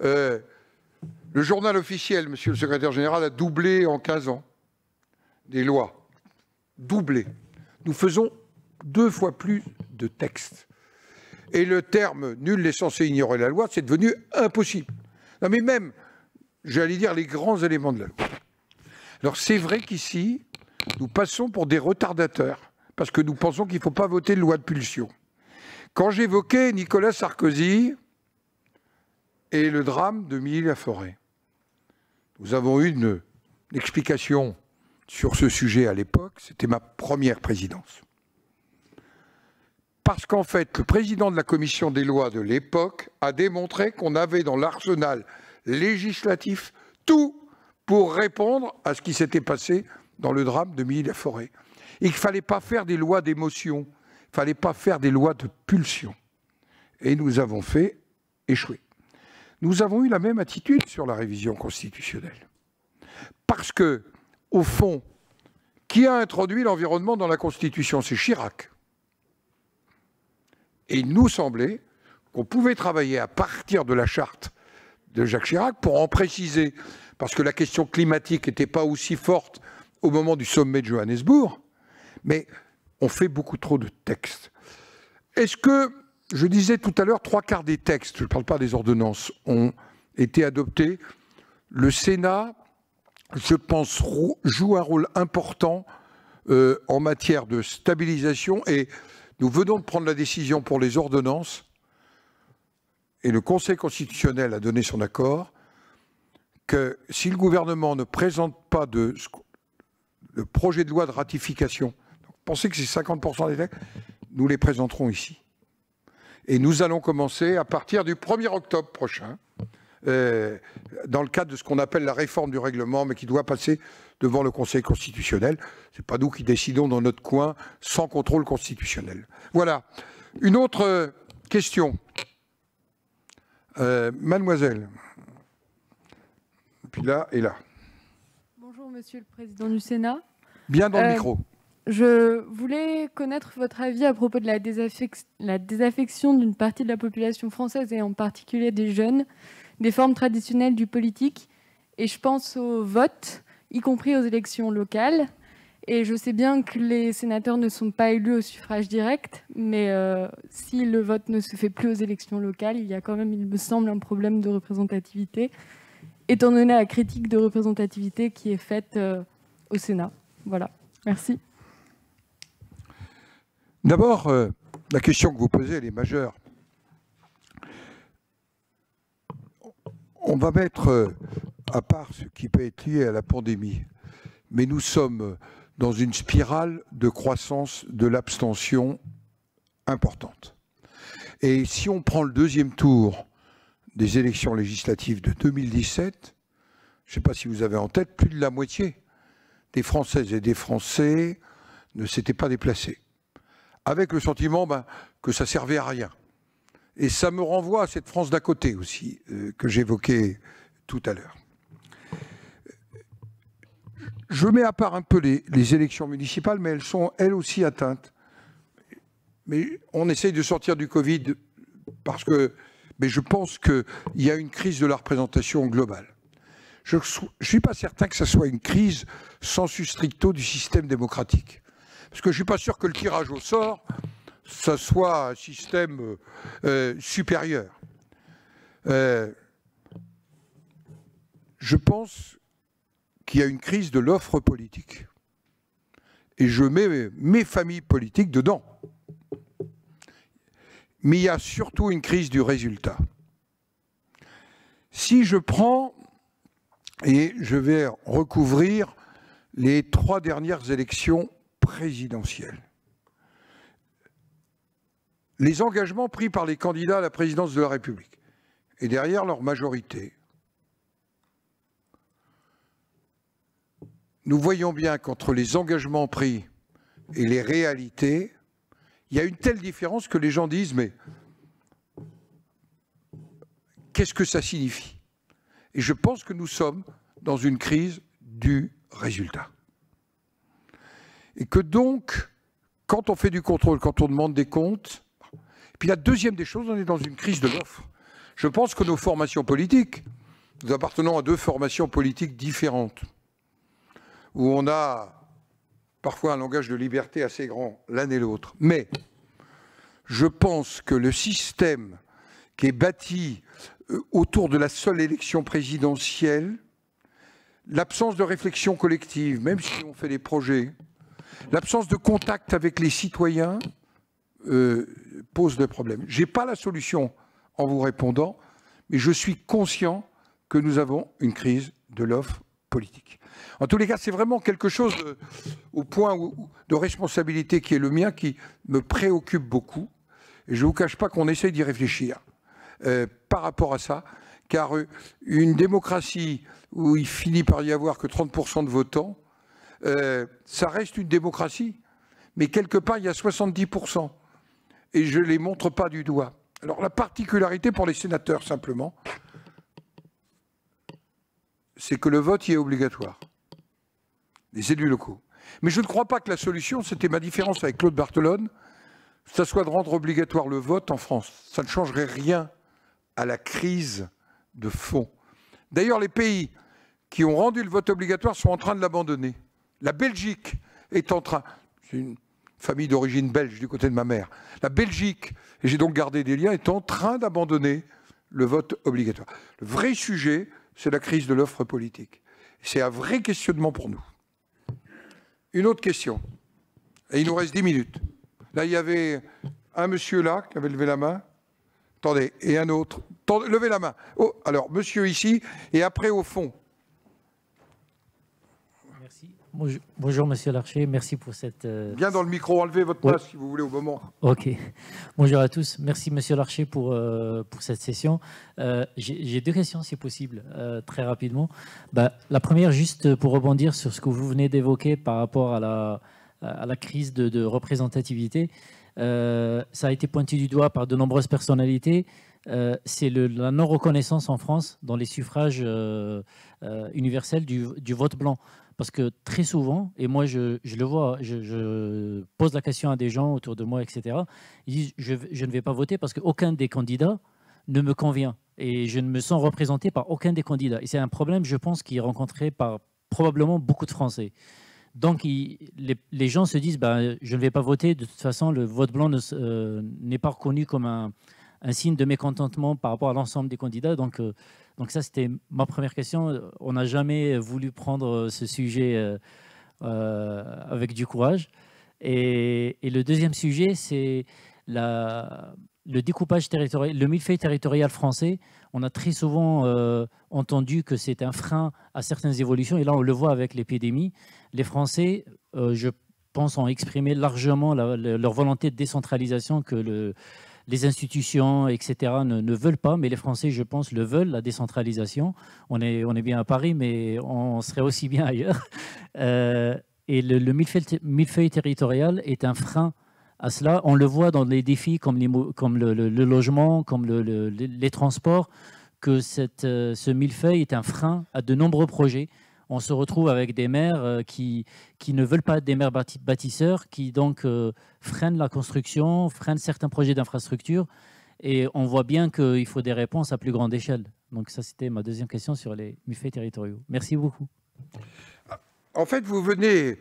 le journal officiel, monsieur le secrétaire général, a doublé en 15 ans des lois. Doublé. Nous faisons 2 fois plus de textes. Et le terme « nul n'est censé ignorer la loi », c'est devenu impossible. Non mais même, j'allais dire, les grands éléments de la loi. Alors c'est vrai qu'ici, nous passons pour des retardateurs, parce que nous pensons qu'il ne faut pas voter de loi de pulsion. Quand j'évoquais Nicolas Sarkozy et le drame de Milly-la-Forêt, nous avons eu une explication sur ce sujet à l'époque, c'était ma première présidence. Parce qu'en fait, le président de la commission des lois de l'époque a démontré qu'on avait dans l'arsenal législatif tout pour répondre à ce qui s'était passé dans le drame de Milly-la-Forêt. Et qu'il ne fallait pas faire des lois d'émotion, il ne fallait pas faire des lois de pulsion. Et nous avons fait échouer. Nous avons eu la même attitude sur la révision constitutionnelle. Parce que, au fond, qui a introduit l'environnement dans la Constitution? C'est Chirac. Et il nous semblait qu'on pouvait travailler à partir de la charte de Jacques Chirac pour en préciser, parce que la question climatique n'était pas aussi forte au moment du sommet de Johannesburg, mais on fait beaucoup trop de textes. Est-ce que, je disais tout à l'heure, 3/4 des textes, je ne parle pas des ordonnances, ont été adoptés. Le Sénat, je pense, joue un rôle important en matière de stabilisation, et nous venons de prendre la décision pour les ordonnances, et le Conseil constitutionnel a donné son accord, que si le gouvernement ne présente pas le projet de loi de ratification, pensez que c'est 50% des textes, nous les présenterons ici. Et nous allons commencer à partir du 1er octobre prochain, dans le cadre de ce qu'on appelle la réforme du règlement, mais qui doit passer devant le Conseil constitutionnel. Ce n'est pas nous qui décidons dans notre coin sans contrôle constitutionnel. Voilà. Une autre question. Mademoiselle. Puis là et là. Bonjour, Monsieur le Président du Sénat. Bien dans le micro. Je voulais connaître votre avis à propos de la désaffection d'une partie de la population française, et en particulier des jeunes, des formes traditionnelles du politique. Et je pense au vote, y compris aux élections locales. Et je sais bien que les sénateurs ne sont pas élus au suffrage direct, mais si le vote ne se fait plus aux élections locales, il y a quand même, il me semble, un problème de représentativité, étant donné la critique de représentativité qui est faite au Sénat. Voilà, merci. D'abord, la question que vous posez, elle est majeure. On va mettre à part ce qui peut être lié à la pandémie, mais nous sommes dans une spirale de croissance de l'abstention importante. Et si on prend le deuxième tour des élections législatives de 2017, je ne sais pas si vous avez en tête, plus de la moitié des Françaises et des Français ne s'étaient pas déplacés, avec le sentiment que ça servait à rien. Et ça me renvoie à cette France d'à côté aussi, que j'évoquais tout à l'heure. Je mets à part un peu les élections municipales, mais elles sont elles aussi atteintes. Mais on essaye de sortir du Covid parce que, mais je pense qu'il y a une crise de la représentation globale. Je ne suis pas certain que ce soit une crise sensu stricto du système démocratique. Parce que je ne suis pas sûr que le tirage au sort, ça soit un système supérieur. Je pense qu'il y a une crise de l'offre politique. Et je mets mes familles politiques dedans. Mais il y a surtout une crise du résultat. Si je prends, et je vais recouvrir les 3 dernières élections présidentielles, les engagements pris par les candidats à la présidence de la République, et derrière leur majorité, nous voyons bien qu'entre les engagements pris et les réalités, il y a une telle différence que les gens disent « mais qu'est-ce que ça signifie ?» Et je pense que nous sommes dans une crise du résultat. Et que donc, quand on fait du contrôle, quand on demande des comptes, puis la deuxième des choses, on est dans une crise de l'offre. Je pense que nos formations politiques, nous appartenons à 2 formations politiques différentes, où on a parfois un langage de liberté assez grand, l'un et l'autre. Mais je pense que le système qui est bâti autour de la seule élection présidentielle, l'absence de réflexion collective, même si on fait des projets, l'absence de contact avec les citoyens pose des problèmes. Je n'ai pas la solution en vous répondant, mais je suis conscient que nous avons une crise de l'offre politique. En tous les cas, c'est vraiment quelque chose au point de responsabilité qui est le mien, qui me préoccupe beaucoup. Et je ne vous cache pas qu'on essaye d'y réfléchir par rapport à ça, car une démocratie où il finit par y avoir que 30% de votants, ça reste une démocratie, mais quelque part, il y a 70%. Et je ne les montre pas du doigt. Alors la particularité pour les sénateurs, simplement, c'est que le vote y est obligatoire. Les élus locaux. Mais je ne crois pas que la solution, c'était ma différence avec Claude Barthelone, ça soit de rendre obligatoire le vote en France. Ça ne changerait rien à la crise de fond. D'ailleurs, les pays qui ont rendu le vote obligatoire sont en train de l'abandonner. La Belgique est en train... C'est une famille d'origine belge du côté de ma mère. La Belgique, et j'ai donc gardé des liens, est en train d'abandonner le vote obligatoire. Le vrai sujet, c'est la crise de l'offre politique. C'est un vrai questionnement pour nous. Une autre question. Et il nous reste 10 minutes. Là, il y avait un monsieur là qui avait levé la main. Attendez, et un autre. Levez la main. Oh, alors, monsieur ici, et après au fond. Merci. Bonjour, monsieur Larcher. Merci pour cette... Bien dans le micro, enlevez votre masque si vous voulez au moment. Ok. Bonjour à tous. Merci, monsieur Larcher, pour cette session. J'ai deux questions, si possible, très rapidement. La première, juste pour rebondir sur ce que vous venez d'évoquer par rapport à la crise de représentativité. Ça a été pointé du doigt par de nombreuses personnalités. C'est la non-reconnaissance en France dans les suffrages universels du vote blanc. Parce que très souvent, et moi je le vois, je pose la question à des gens autour de moi, etc. Ils disent je ne vais pas voter parce qu'aucun des candidats ne me convient. Et je ne me sens représenté par aucun des candidats. Et c'est un problème, je pense, qui est rencontré par probablement beaucoup de Français. Donc les gens se disent je ne vais pas voter, de toute façon le vote blanc n'est pas reconnu comme un signe de mécontentement par rapport à l'ensemble des candidats. Donc ça, c'était ma première question. On n'a jamais voulu prendre ce sujet avec du courage. Et le deuxième sujet, c'est le découpage territorial, le millefeuille territorial français. On a très souvent entendu que c'est un frein à certaines évolutions. Et là, on le voit avec l'épidémie. Les Français, je pense, ont exprimé largement leur volonté de décentralisation que les institutions, etc., ne veulent pas, mais les Français, je pense, le veulent, la décentralisation. On est bien à Paris, mais on serait aussi bien ailleurs. Et le millefeuille territorial est un frein à cela. On le voit dans les défis comme le logement, comme les transports, que ce millefeuille est un frein à de nombreux projets. On se retrouve avec des maires qui ne veulent pas être des maires bâtisseurs, qui donc freinent la construction, freinent certains projets d'infrastructure. Et on voit bien qu'il faut des réponses à plus grande échelle. Donc ça, c'était ma deuxième question sur les millefeuilles territoriaux. Merci beaucoup. En fait, vous venez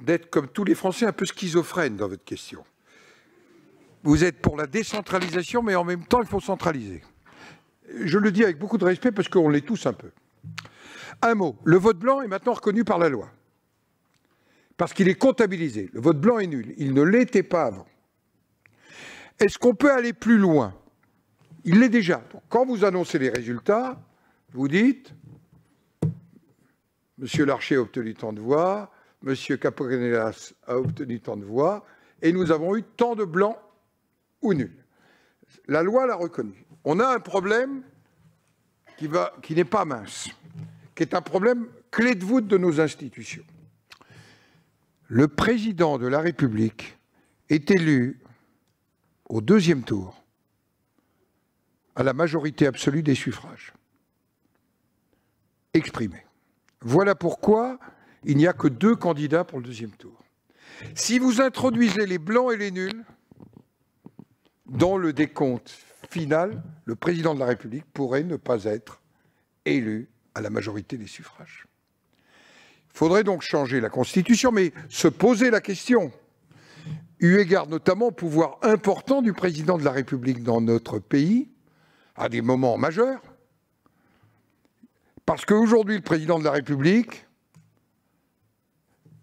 d'être, comme tous les Français, un peu schizophrène dans votre question. Vous êtes pour la décentralisation, mais en même temps, il faut centraliser. Je le dis avec beaucoup de respect parce qu'on l'est tous un peu. Un mot, le vote blanc est maintenant reconnu par la loi, parce qu'il est comptabilisé. Le vote blanc est nul, il ne l'était pas avant. Est-ce qu'on peut aller plus loin? Il l'est déjà. Donc, quand vous annoncez les résultats, vous dites « Monsieur Larcher a obtenu tant de voix, Monsieur Caponelas a obtenu tant de voix, et nous avons eu tant de blancs ou nuls. » La loi l'a reconnu. On a un problème qui n'est pas mince, qui est un problème clé de voûte de nos institutions. Le président de la République est élu au deuxième tour à la majorité absolue des suffrages exprimés. Voilà pourquoi il n'y a que 2 candidats pour le deuxième tour. Si vous introduisez les blancs et les nuls dans le décompte final, le président de la République pourrait ne pas être élu à la majorité des suffrages. Il faudrait donc changer la Constitution, mais se poser la question, eu égard notamment au pouvoir important du président de la République dans notre pays, à des moments majeurs, parce qu'aujourd'hui, le président de la République,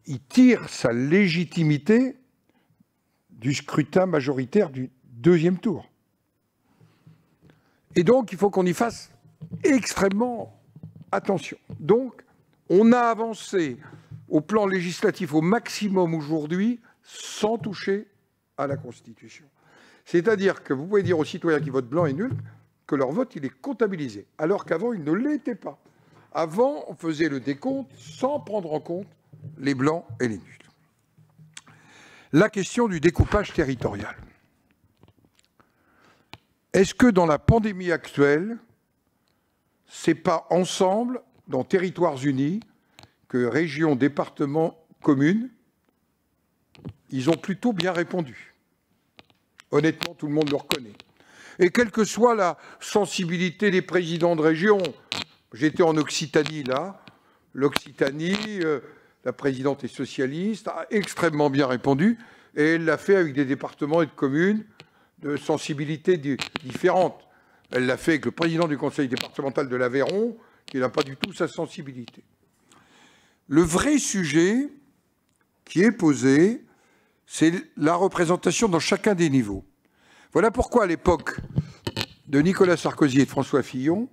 il tire sa légitimité du scrutin majoritaire du deuxième tour. Et donc, il faut qu'on y fasse extrêmement attention. Donc, on a avancé au plan législatif au maximum aujourd'hui sans toucher à la Constitution. C'est-à-dire que vous pouvez dire aux citoyens qui votent blanc et nul que leur vote, il est comptabilisé, alors qu'avant, il ne l'était pas. Avant, on faisait le décompte sans prendre en compte les blancs et les nuls. La question du découpage territorial. Est-ce que dans la pandémie actuelle, c'est pas ensemble, dans Territoires Unis, que régions, départements, communes, ils ont plutôt bien répondu. Honnêtement, tout le monde le reconnaît. Et quelle que soit la sensibilité des présidents de région, j'étais en Occitanie là, l'Occitanie, la présidente est socialiste, a extrêmement bien répondu, et elle l'a fait avec des départements et de communes de sensibilités différentes. Elle l'a fait avec le président du conseil départemental de l'Aveyron, qui n'a pas du tout sa sensibilité. Le vrai sujet qui est posé, c'est la représentation dans chacun des niveaux. Voilà pourquoi, à l'époque de Nicolas Sarkozy et de François Fillon,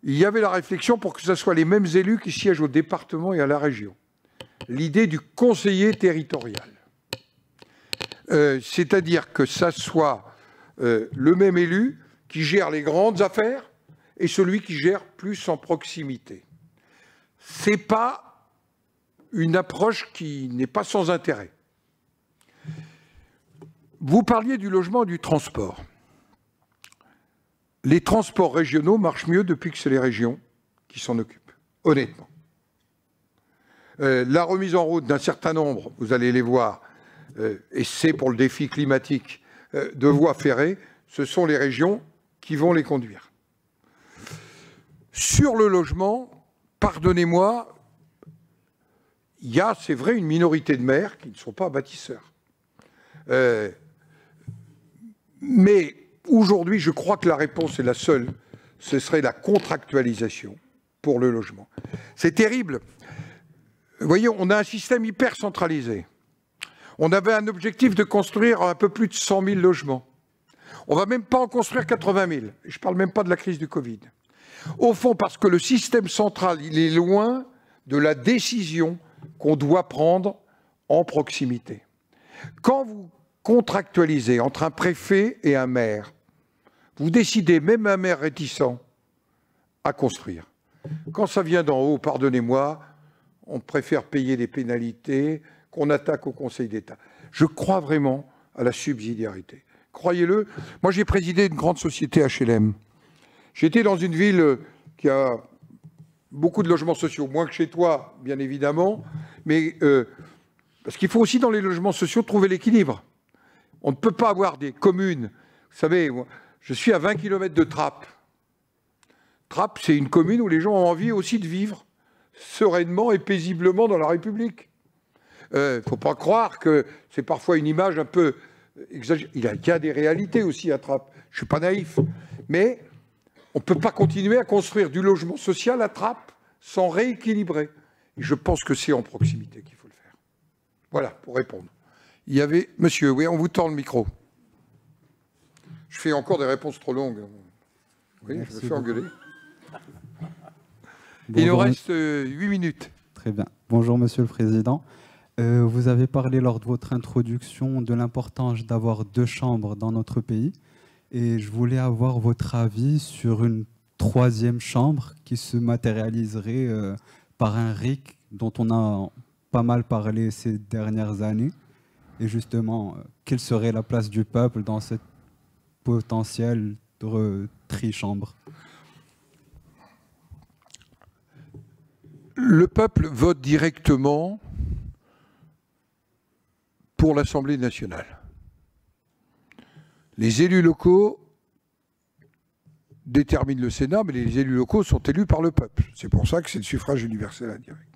il y avait la réflexion pour que ce soit les mêmes élus qui siègent au département et à la région. L'idée du conseiller territorial. C'est-à-dire que ça soit le même élu qui gère les grandes affaires et celui qui gère plus en proximité. Ce n'est pas une approche qui n'est pas sans intérêt. Vous parliez du logement et du transport. Les transports régionaux marchent mieux depuis que c'est les régions qui s'en occupent, honnêtement. La remise en route d'un certain nombre, vous allez les voir, et c'est pour le défi climatique, de voies ferrées, ce sont les régions qui vont les conduire. Sur le logement, pardonnez-moi, il y a, c'est vrai, une minorité de maires qui ne sont pas bâtisseurs. Mais aujourd'hui, je crois que la réponse est la seule, ce serait la contractualisation pour le logement. C'est terrible. Vous voyez, on a un système hyper centralisé. On avait un objectif de construire un peu plus de 100 000 logements. On ne va même pas en construire 80 000. Je ne parle même pas de la crise du Covid. Au fond, parce que le système central, il est loin de la décision qu'on doit prendre en proximité. Quand vous contractualisez entre un préfet et un maire, vous décidez, même un maire réticent, à construire. Quand ça vient d'en haut, pardonnez-moi, on préfère payer des pénalités qu'on attaque au Conseil d'État. Je crois vraiment à la subsidiarité. Croyez-le, moi j'ai présidé une grande société HLM. J'étais dans une ville qui a beaucoup de logements sociaux, moins que chez toi, bien évidemment, mais parce qu'il faut aussi dans les logements sociaux trouver l'équilibre. On ne peut pas avoir des communes. Vous savez, je suis à 20 km de Trappes. Trappes, c'est une commune où les gens ont envie aussi de vivre sereinement et paisiblement dans la République. Il ne faut pas croire que c'est parfois une image un peu exagérée. Il y a des réalités aussi à Trappes. Je ne suis pas naïf. Mais on ne peut pas continuer à construire du logement social à Trappes sans rééquilibrer. Et je pense que c'est en proximité qu'il faut le faire. Voilà, pour répondre. Il y avait... Monsieur, oui, on vous tend le micro. Je fais encore des réponses trop longues. Oui, je me fais engueuler. Il nous reste 8 minutes. Très bien. Bonjour, Monsieur le Président. Vous avez parlé lors de votre introduction de l'importance d'avoir 2 chambres dans notre pays. Et je voulais avoir votre avis sur une 3e chambre qui se matérialiserait par un RIC dont on a pas mal parlé ces dernières années. Et justement, quelle serait la place du peuple dans cette potentielle trichambre? Le peuple vote directement pour l'Assemblée nationale. Les élus locaux déterminent le Sénat, mais les élus locaux sont élus par le peuple. C'est pour ça que c'est le suffrage universel indirect.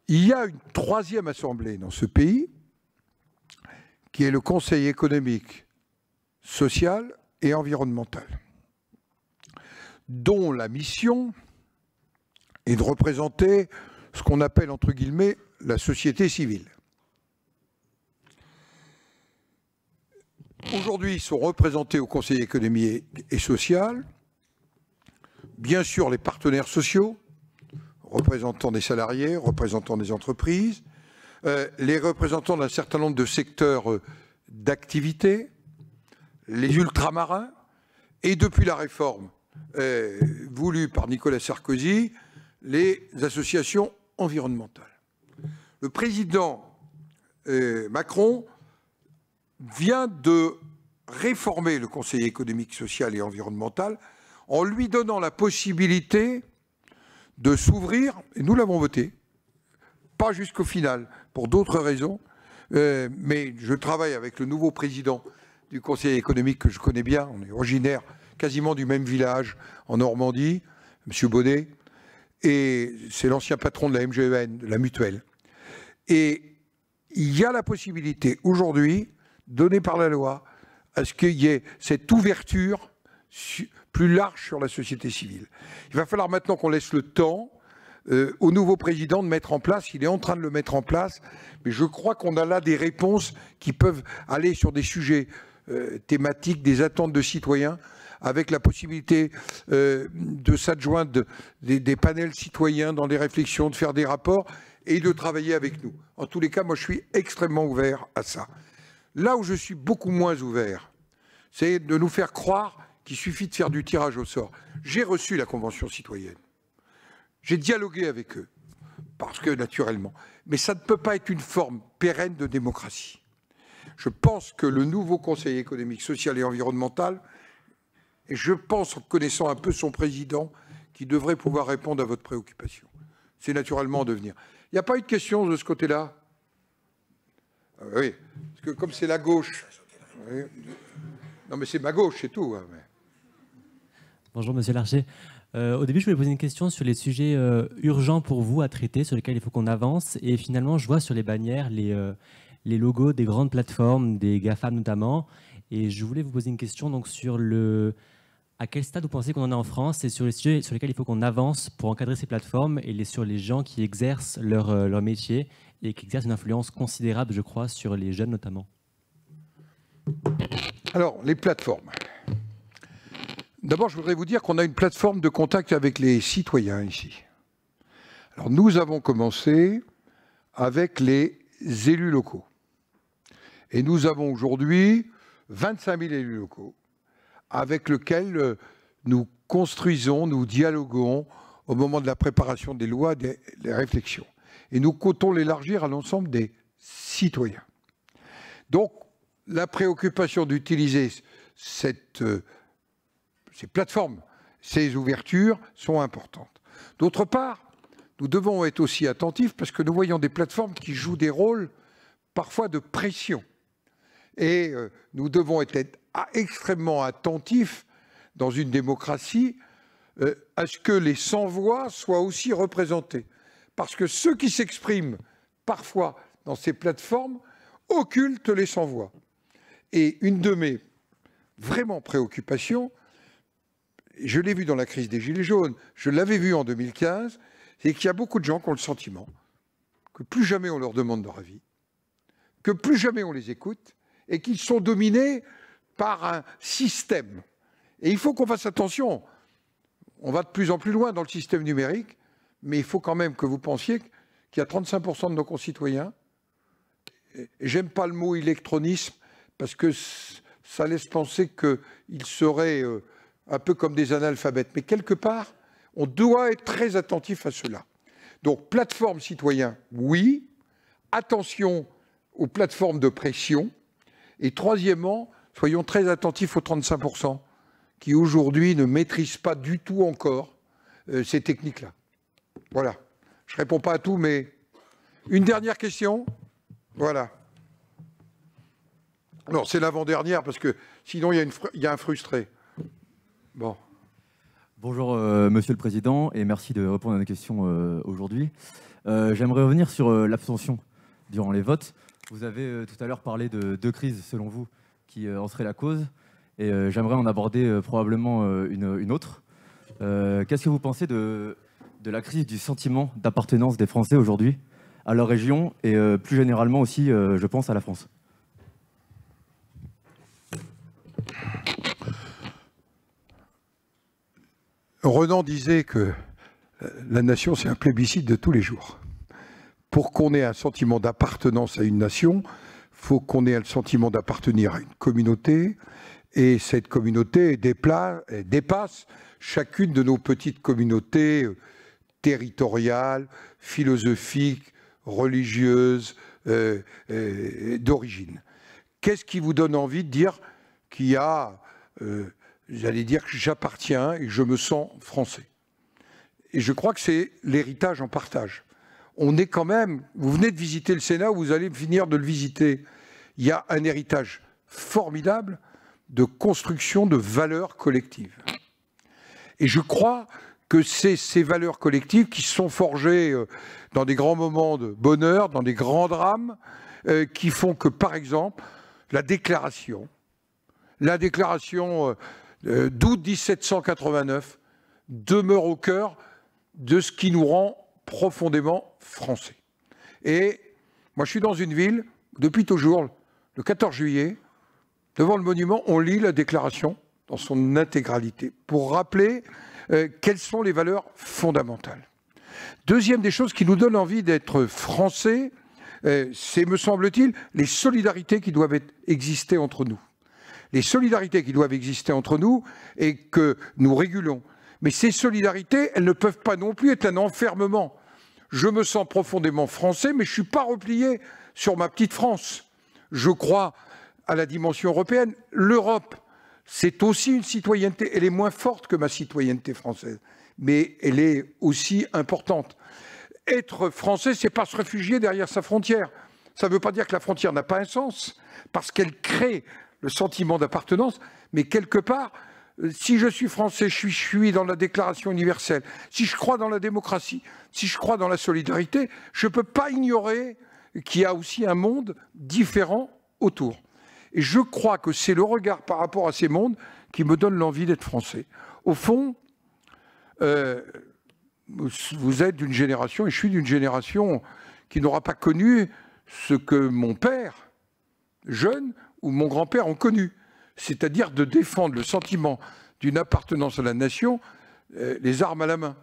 Il y a une 3e assemblée dans ce pays, qui est le Conseil économique, social et environnemental, dont la mission est de représenter ce qu'on appelle, entre guillemets, la société civile. Aujourd'hui, ils sont représentés au Conseil économique et social, bien sûr les partenaires sociaux, représentants des salariés, représentants des entreprises, les représentants d'un certain nombre de secteurs d'activité, les ultramarins, et depuis la réforme voulue par Nicolas Sarkozy, les associations environnementales. Le président Macron vient de réformer le Conseil économique, social et environnemental en lui donnant la possibilité de s'ouvrir, et nous l'avons voté, pas jusqu'au final, pour d'autres raisons, mais je travaille avec le nouveau président du Conseil économique que je connais bien. On est originaire quasiment du même village en Normandie, M. Bonnet, et c'est l'ancien patron de la MGEN, de la Mutuelle. Et il y a la possibilité aujourd'hui, donnée par la loi, à ce qu'il y ait cette ouverture plus large sur la société civile. Il va falloir maintenant qu'on laisse le temps au nouveau président de mettre en place, il est en train de le mettre en place, mais je crois qu'on a là des réponses qui peuvent aller sur des sujets thématiques, des attentes de citoyens, avec la possibilité de s'adjoindre des panels citoyens dans des réflexions, de faire des rapports et de travailler avec nous. En tous les cas, moi je suis extrêmement ouvert à ça. Là où je suis beaucoup moins ouvert, c'est de nous faire croire qu'il suffit de faire du tirage au sort. J'ai reçu la Convention citoyenne. J'ai dialogué avec eux, parce que naturellement. Mais ça ne peut pas être une forme pérenne de démocratie. Je pense que le nouveau Conseil économique, social et environnemental, et je pense, en connaissant un peu son président, qui devrait pouvoir répondre à votre préoccupation. C'est naturellement en devenir. Il n'y a pas eu de question de ce côté-là? Oui, parce que comme c'est la gauche... Oui. Non mais c'est ma gauche, c'est tout. Hein, mais... Bonjour Monsieur Larcher. Au début, je voulais poser une question sur les sujets urgents pour vous à traiter, sur lesquels il faut qu'on avance. Et finalement, je vois sur les bannières les logos des grandes plateformes, des GAFAM notamment. Et je voulais vous poser une question donc, sur à quel stade vous pensez qu'on en est en France et sur les sujets sur lesquels il faut qu'on avance pour encadrer ces plateformes et sur les gens qui exercent leur métier et qui exercent une influence considérable, je crois, sur les jeunes notamment. Alors, les plateformes. D'abord, je voudrais vous dire qu'on a une plateforme de contact avec les citoyens ici. Alors, nous avons commencé avec les élus locaux. Et nous avons aujourd'hui 25 000 élus locaux avec lesquels nous construisons, nous dialoguons au moment de la préparation des lois, des réflexions. Et nous comptons l'élargir à l'ensemble des citoyens. Donc, la préoccupation d'utiliser ces plateformes, ces ouvertures sont importantes. D'autre part, nous devons être aussi attentifs parce que nous voyons des plateformes qui jouent des rôles parfois de pression. Et nous devons être extrêmement attentifs dans une démocratie à ce que les sans-voix soient aussi représentés. Parce que ceux qui s'expriment parfois dans ces plateformes occultent les sans-voix. Et une de mes vraiment préoccupations, je l'ai vu dans la crise des Gilets jaunes, je l'avais vu en 2015, c'est qu'il y a beaucoup de gens qui ont le sentiment que plus jamais on leur demande leur avis, que plus jamais on les écoute, et qu'ils sont dominés par un système. Et il faut qu'on fasse attention. On va de plus en plus loin dans le système numérique, mais il faut quand même que vous pensiez qu'il y a 35% de nos concitoyens, et j'aime pas le mot électronisme, parce que ça laisse penser qu'ils seraient un peu comme des analphabètes. Mais quelque part, on doit être très attentif à cela. Donc, plateforme citoyen, oui. Attention aux plateformes de pression. Et troisièmement, soyons très attentifs aux 35% qui aujourd'hui ne maîtrisent pas du tout encore ces techniques-là. Voilà. Je ne réponds pas à tout, mais une dernière question. Voilà. Non, c'est l'avant-dernière, parce que sinon, il y a un frustré. Bon. Bonjour, Monsieur le Président, et merci de répondre à nos questions aujourd'hui. J'aimerais revenir sur l'abstention durant les votes. Vous avez tout à l'heure parlé de deux crises, selon vous, qui en seraient la cause, et j'aimerais en aborder probablement une autre. Qu'est-ce que vous pensez de la crise du sentiment d'appartenance des Français aujourd'hui à leur région, et plus généralement aussi, je pense, à la France ? Renan disait que la nation, c'est un plébiscite de tous les jours. Pour qu'on ait un sentiment d'appartenance à une nation, il faut qu'on ait le sentiment d'appartenir à une communauté, et cette communauté dépasse chacune de nos petites communautés territoriales, philosophiques, religieuses, d'origine. Qu'est-ce qui vous donne envie de dire qu'il y a... j'allais dire que j'appartiens et que je me sens français. Et je crois que c'est l'héritage en partage. on est quand même, vous venez de visiter le Sénat, vous allez finir de le visiter. Il y a un héritage formidable de construction de valeurs collectives. Et je crois que c'est ces valeurs collectives qui sont forgées dans des grands moments de bonheur, dans des grands drames, qui font que, par exemple, la déclaration d'août 1789 demeure au cœur de ce qui nous rend profondément français. Et moi, je suis dans une ville, depuis toujours, le 14 juillet, devant le monument, on lit la déclaration dans son intégralité pour rappeler quelles sont les valeurs fondamentales. Deuxième des choses qui nous donne envie d'être français, c'est, me semble-t-il, les solidarités qui doivent exister entre nous. Les solidarités qui doivent exister entre nous et que nous régulons. Mais ces solidarités, elles ne peuvent pas non plus être un enfermement. Je me sens profondément français, mais je ne suis pas replié sur ma petite France. Je crois à la dimension européenne. L'Europe, c'est aussi une citoyenneté. Elle est moins forte que ma citoyenneté française, mais elle est aussi importante. Être français, c'est pas se réfugier derrière sa frontière. Ça ne veut pas dire que la frontière n'a pas un sens, parce qu'elle crée le sentiment d'appartenance, mais quelque part, si je suis français, je suis dans la Déclaration universelle, si je crois dans la démocratie, si je crois dans la solidarité, je ne peux pas ignorer qu'il y a aussi un monde différent autour. Et je crois que c'est le regard par rapport à ces mondes qui me donne l'envie d'être français. Au fond, vous êtes d'une génération, et je suis d'une génération qui n'aura pas connu ce que mon père, jeune, ou mon grand-père ont connu, c'est-à-dire de défendre le sentiment d'une appartenance à la nation, les armes à la main,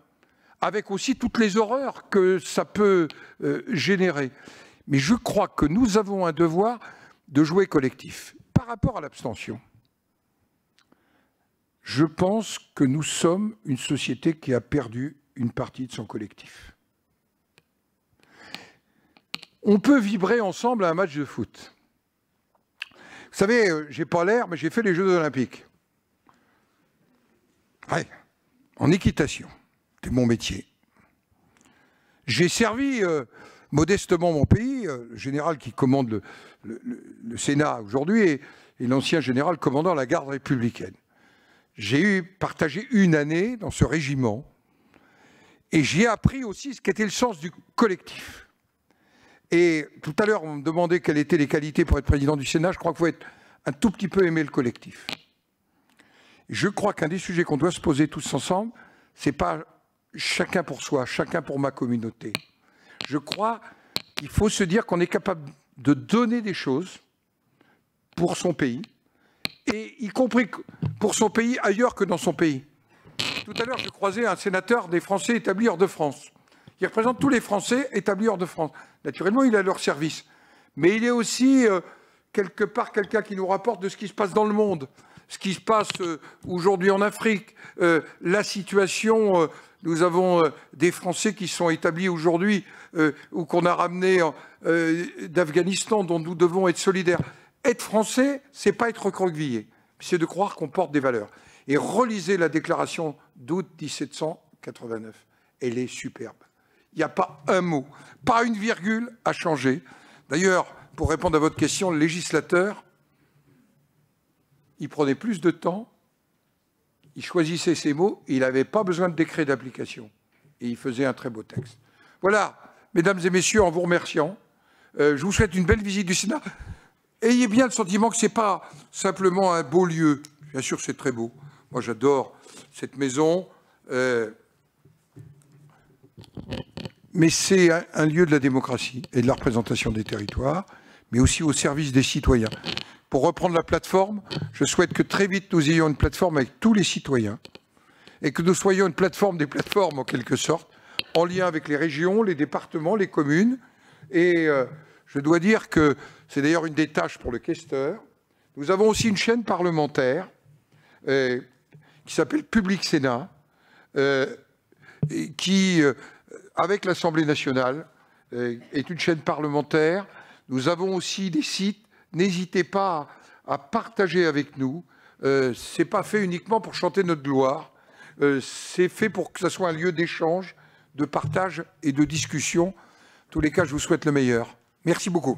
avec aussi toutes les horreurs que ça peut générer. Mais je crois que nous avons un devoir de jouer collectif. Par rapport à l'abstention, je pense que nous sommes une société qui a perdu une partie de son collectif. On peut vibrer ensemble à un match de foot. Vous savez, j'ai pas l'air, mais j'ai fait les Jeux olympiques. Ouais, en équitation. C'est mon métier. J'ai servi modestement mon pays, le général qui commande le Sénat aujourd'hui et l'ancien général commandant la garde républicaine. J'ai partagé une année dans ce régiment et j'ai appris aussi ce qu'était le sens du collectif. Et tout à l'heure, on me demandait quelles étaient les qualités pour être président du Sénat. Je crois qu'il faut être un tout petit peu aimer le collectif. Je crois qu'un des sujets qu'on doit se poser tous ensemble, c'est pas chacun pour soi, chacun pour ma communauté. Je crois qu'il faut se dire qu'on est capable de donner des choses pour son pays, et y compris pour son pays ailleurs que dans son pays. Tout à l'heure, j'ai croisé un sénateur des Français établis hors de France. Il représente tous les Français établis hors de France. Naturellement, il est à leur service. Mais il est aussi, quelque part, quelqu'un qui nous rapporte de ce qui se passe dans le monde, ce qui se passe aujourd'hui en Afrique, la situation. Nous avons des Français qui sont établis aujourd'hui ou qu'on a ramenés d'Afghanistan, dont nous devons être solidaires. Être Français, c'est pas être recroquevillé, c'est de croire qu'on porte des valeurs. Et relisez la déclaration d'août 1789. Elle est superbe. Il n'y a pas un mot, pas une virgule à changer. D'ailleurs, pour répondre à votre question, le législateur, il prenait plus de temps, il choisissait ses mots, et il n'avait pas besoin de décret d'application. Et il faisait un très beau texte. Voilà, mesdames et messieurs, en vous remerciant, je vous souhaite une belle visite du Sénat. Ayez bien le sentiment que ce n'est pas simplement un beau lieu. Bien sûr, c'est très beau. Moi, j'adore cette maison. Mais c'est un lieu de la démocratie et de la représentation des territoires, mais aussi au service des citoyens. Pour reprendre la plateforme, je souhaite que très vite nous ayons une plateforme avec tous les citoyens et que nous soyons une plateforme des plateformes en quelque sorte, en lien avec les régions, les départements, les communes. Et je dois dire que c'est d'ailleurs une des tâches pour le questeur. Nous avons aussi une chaîne parlementaire qui s'appelle Public Sénat, qui, avec l'Assemblée nationale, est une chaîne parlementaire. Nous avons aussi des sites. N'hésitez pas à partager avec nous. Ce n'est pas fait uniquement pour chanter notre gloire. C'est fait pour que ce soit un lieu d'échange, de partage et de discussion. tous les cas, je vous souhaite le meilleur. Merci beaucoup.